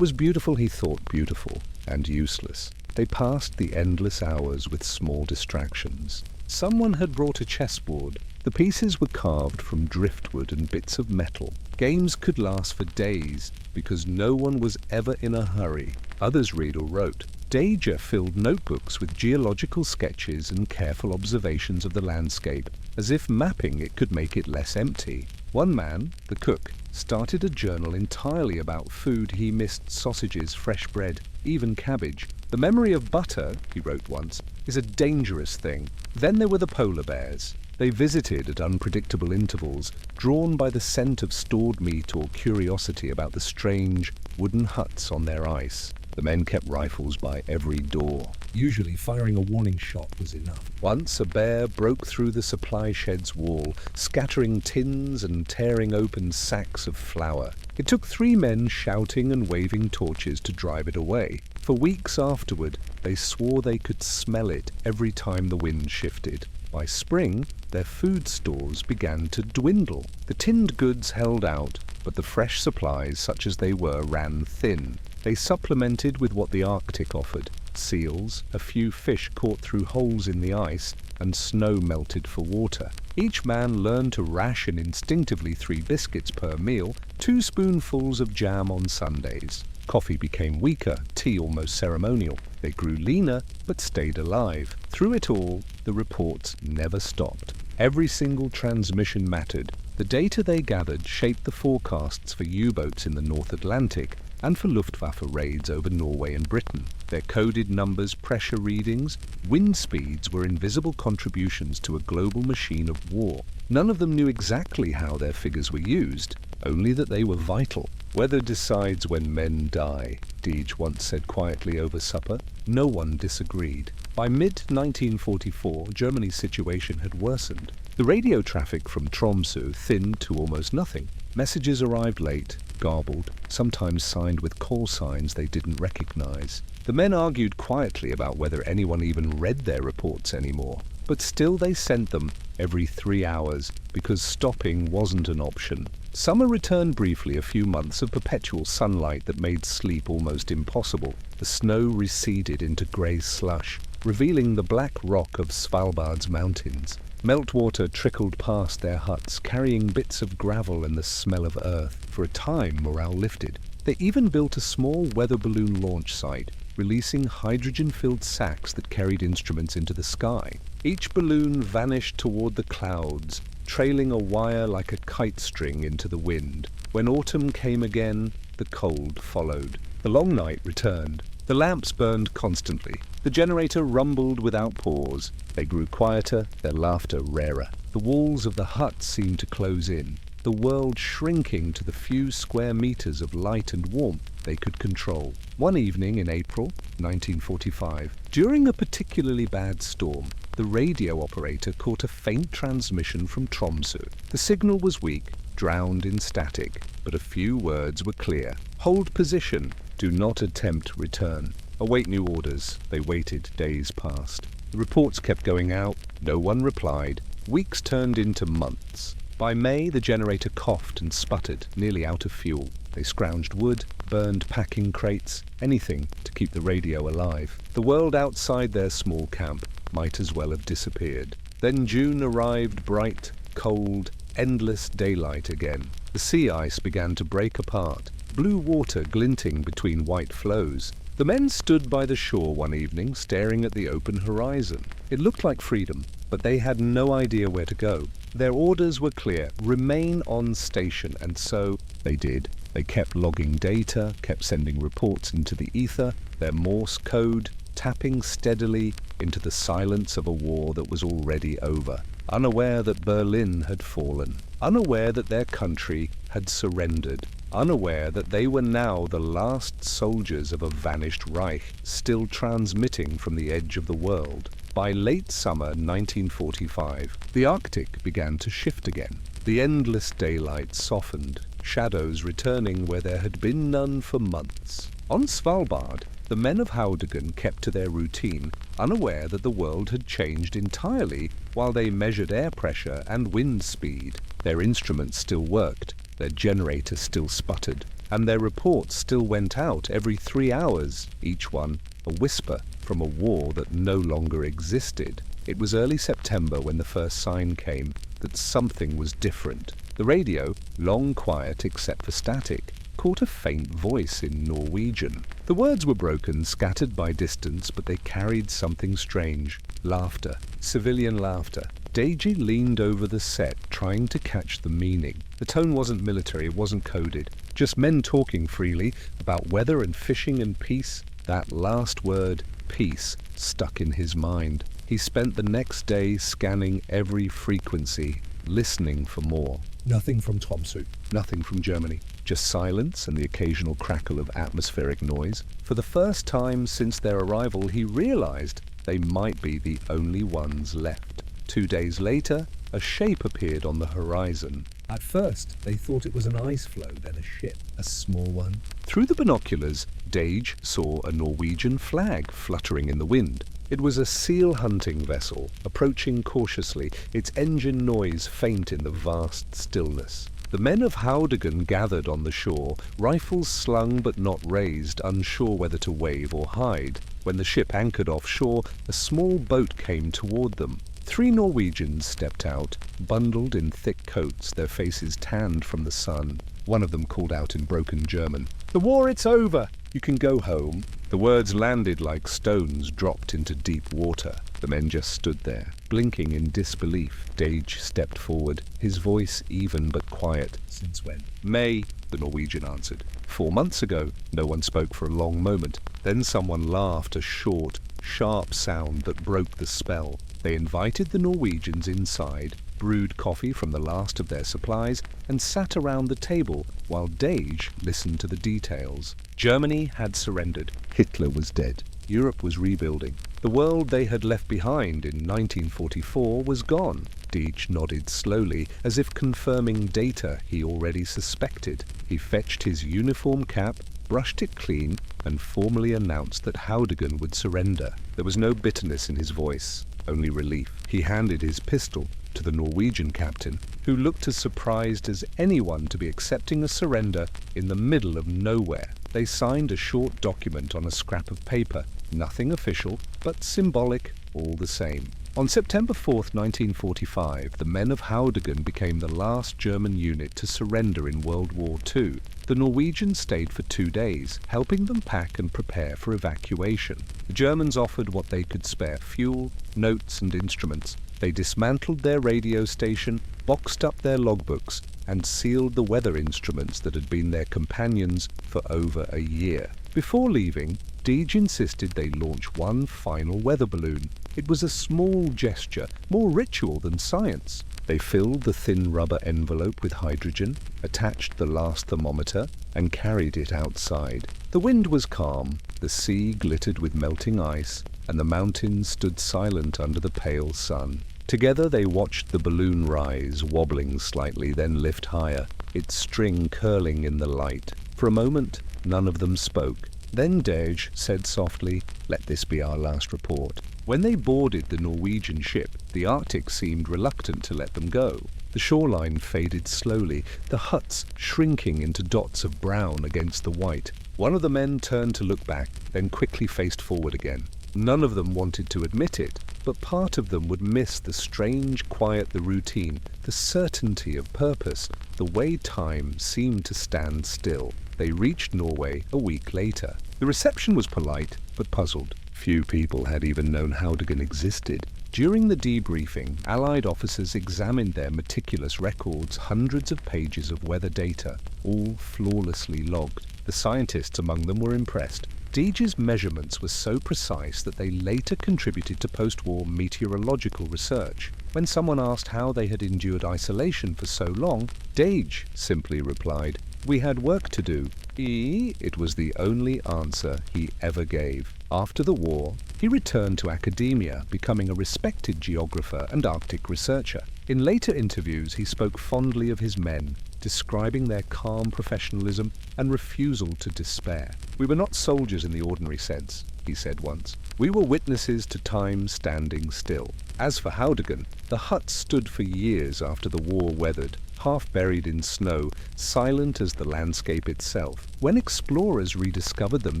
was beautiful, he thought, beautiful, and useless. They passed the endless hours with small distractions. Someone had brought a chessboard. The pieces were carved from driftwood and bits of metal. Games could last for days because no one was ever in a hurry. Others read or wrote. Deja filled notebooks with geological sketches and careful observations of the landscape, as if mapping it could make it less empty. One man, the cook, started a journal entirely about food he missed: sausages, fresh bread, even cabbage. The memory of butter, he wrote once, is a dangerous thing. Then there were the polar bears. They visited at unpredictable intervals, drawn by the scent of stored meat or curiosity about the strange wooden huts on their ice. The men kept rifles by every door. Usually firing a warning shot was enough. Once a bear broke through the supply shed's wall, scattering tins and tearing open sacks of flour. It took 3 men shouting and waving torches to drive it away. For weeks afterward, they swore they could smell it every time the wind shifted. By spring, their food stores began to dwindle. The tinned goods held out, but the fresh supplies, such as they were, ran thin. They supplemented with what the Arctic offered: seals, a few fish caught through holes in the ice, and snow melted for water. Each man learned to ration instinctively 3 biscuits per meal, 2 spoonfuls of jam on Sundays. Coffee became weaker, tea almost ceremonial. They grew leaner, but stayed alive. Through it all, the reports never stopped. Every single transmission mattered. The data they gathered shaped the forecasts for U-boats in the North Atlantic and for Luftwaffe raids over Norway and Britain. Their coded numbers, pressure readings, wind speeds were invisible contributions to a global machine of war. None of them knew exactly how their figures were used, only that they were vital. "Weather decides when men die," Deej once said quietly over supper. No one disagreed. By mid-1944, Germany's situation had worsened. The radio traffic from Tromsø thinned to almost nothing. Messages arrived late, garbled, sometimes signed with call signs they didn't recognize. The men argued quietly about whether anyone even read their reports anymore. But still they sent them every 3 hours, because stopping wasn't an option. Summer returned briefly, a few months of perpetual sunlight that made sleep almost impossible. The snow receded into grey slush, revealing the black rock of Svalbard's mountains. Meltwater trickled past their huts, carrying bits of gravel and the smell of earth. For a time, morale lifted. They even built a small weather balloon launch site, releasing hydrogen-filled sacks that carried instruments into the sky. Each balloon vanished toward the clouds, trailing a wire like a kite string into the wind. When autumn came again, the cold followed. The long night returned. The lamps burned constantly. The generator rumbled without pause. They grew quieter, their laughter rarer. The walls of the hut seemed to close in, the world shrinking to the few square meters of light and warmth they could control. One evening in April 1945, during a particularly bad storm, the radio operator caught a faint transmission from Tromsø. The signal was weak, drowned in static, but a few words were clear. "Hold position. Do not attempt return. Await new orders." They waited. Days passed. The reports kept going out. No one replied. Weeks turned into months. By May, the generator coughed and sputtered, nearly out of fuel. They scrounged wood, burned packing crates, anything to keep the radio alive. The world outside their small camp might as well have disappeared. Then June arrived, bright, cold, endless daylight again. The sea ice began to break apart, blue water glinting between white floes. The men stood by the shore one evening, staring at the open horizon. It looked like freedom, but they had no idea where to go. Their orders were clear: remain on station, and so they did. They kept logging data, kept sending reports into the ether, their Morse code tapping steadily into the silence of a war that was already over, unaware that Berlin had fallen, unaware that their country had surrendered, unaware that they were now the last soldiers of a vanished Reich, still transmitting from the edge of the world. By late summer 1945, the Arctic began to shift again. The endless daylight softened, shadows returning where there had been none for months. On Svalbard, the men of Haudegan kept to their routine, unaware that the world had changed entirely while they measured air pressure and wind speed. Their instruments still worked, their generator still sputtered, and their reports still went out every 3 hours, each one a whisper from a war that no longer existed. It was early September when the first sign came that something was different. The radio, long quiet except for static, caught a faint voice in Norwegian. The words were broken, scattered by distance, but they carried something strange. Laughter. Civilian laughter. Deji leaned over the set, trying to catch the meaning. The tone wasn't military, it wasn't coded. Just men talking freely about weather and fishing and peace. That last word, peace, stuck in his mind. He spent the next day scanning every frequency, listening for more. Nothing from Tromsø. Nothing from Germany. Just silence and the occasional crackle of atmospheric noise. For the first time since their arrival, he realized they might be the only ones left. 2 days later, a shape appeared on the horizon. At first, they thought it was an ice floe, then a ship, a small one. Through the binoculars, Dage saw a Norwegian flag fluttering in the wind. It was a seal hunting vessel, approaching cautiously, its engine noise faint in the vast stillness. The men of Haudegan gathered on the shore, rifles slung but not raised, unsure whether to wave or hide. When the ship anchored offshore, a small boat came toward them. 3 Norwegians stepped out, bundled in thick coats, their faces tanned from the sun. One of them called out in broken German, "The war, it's over! You can go home." The words landed like stones dropped into deep water. The men just stood there, blinking in disbelief. Dage stepped forward, his voice even but quiet. Since when? "May," the Norwegian answered. 4 months ago. No one spoke for a long moment. Then someone laughed, a short, sharp sound that broke the spell. They invited the Norwegians inside, brewed coffee from the last of their supplies, and sat around the table while Dage listened to the details. Germany had surrendered. Hitler was dead. Europe was rebuilding. The world they had left behind in 1944 was gone. Dage nodded slowly, as if confirming data he already suspected. He fetched his uniform cap, brushed it clean, and formally announced that Haudegan would surrender. There was no bitterness in his voice, only relief. He handed his pistol to the Norwegian captain, who looked as surprised as anyone to be accepting a surrender in the middle of nowhere. They signed a short document on a scrap of paper, nothing official, but symbolic all the same. On September 4th, 1945, the men of Haudegan became the last German unit to surrender in World War II. The Norwegians stayed for 2 days, helping them pack and prepare for evacuation. The Germans offered what they could spare: fuel, notes and instruments. They dismantled their radio station, boxed up their logbooks, and sealed the weather instruments that had been their companions for over a year. Before leaving, Dage insisted they launch one final weather balloon. It was a small gesture, more ritual than science. They filled the thin rubber envelope with hydrogen, attached the last thermometer, and carried it outside. The wind was calm, the sea glittered with melting ice, and the mountains stood silent under the pale sun. Together they watched the balloon rise, wobbling slightly, then lift higher, its string curling in the light. For a moment, none of them spoke. Then Dage said softly, "Let this be our last report." When they boarded the Norwegian ship, the Arctic seemed reluctant to let them go. The shoreline faded slowly, the huts shrinking into dots of brown against the white. One of the men turned to look back, then quickly faced forward again. None of them wanted to admit it, but part of them would miss the strange quiet, the routine, the certainty of purpose, the way time seemed to stand still. They reached Norway a week later. The reception was polite, but puzzled. Few people had even known Haudegan existed. During the debriefing, Allied officers examined their meticulous records, hundreds of pages of weather data, all flawlessly logged. The scientists among them were impressed. Dage's measurements were so precise that they later contributed to post-war meteorological research. When someone asked how they had endured isolation for so long, Dage simply replied, "We had work to do." It was the only answer he ever gave. After the war, he returned to academia, becoming a respected geographer and Arctic researcher. In later interviews, he spoke fondly of his men, describing their calm professionalism and refusal to despair. "We were not soldiers in the ordinary sense," he said once. "We were witnesses to time standing still." As for Haudegan, the hut stood for years after the war weathered, half buried in snow, silent as the landscape itself. When explorers rediscovered them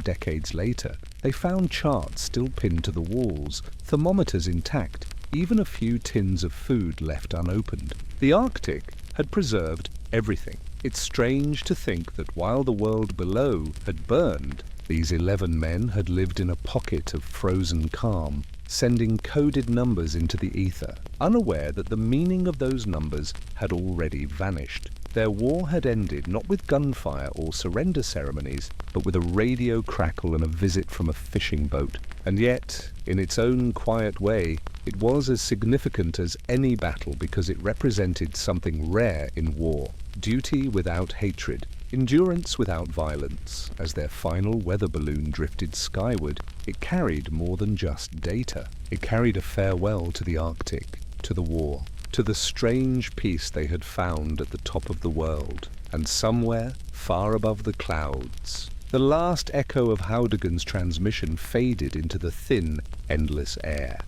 decades later, they found charts still pinned to the walls, thermometers intact, even a few tins of food left unopened. The Arctic had preserved everything. It's strange to think that while the world below had burned, these 11 men had lived in a pocket of frozen calm, sending coded numbers into the ether, unaware that the meaning of those numbers had already vanished. Their war had ended not with gunfire or surrender ceremonies, but with a radio crackle and a visit from a fishing boat. And yet, in its own quiet way, It was as significant as any battle because it represented something rare in war: duty without hatred, endurance without violence. As their final weather balloon drifted skyward, it carried more than just data. It carried a farewell to the Arctic, to the war, to the strange peace they had found at the top of the world. And somewhere, far above the clouds, the last echo of Haudegan's transmission faded into the thin, endless air.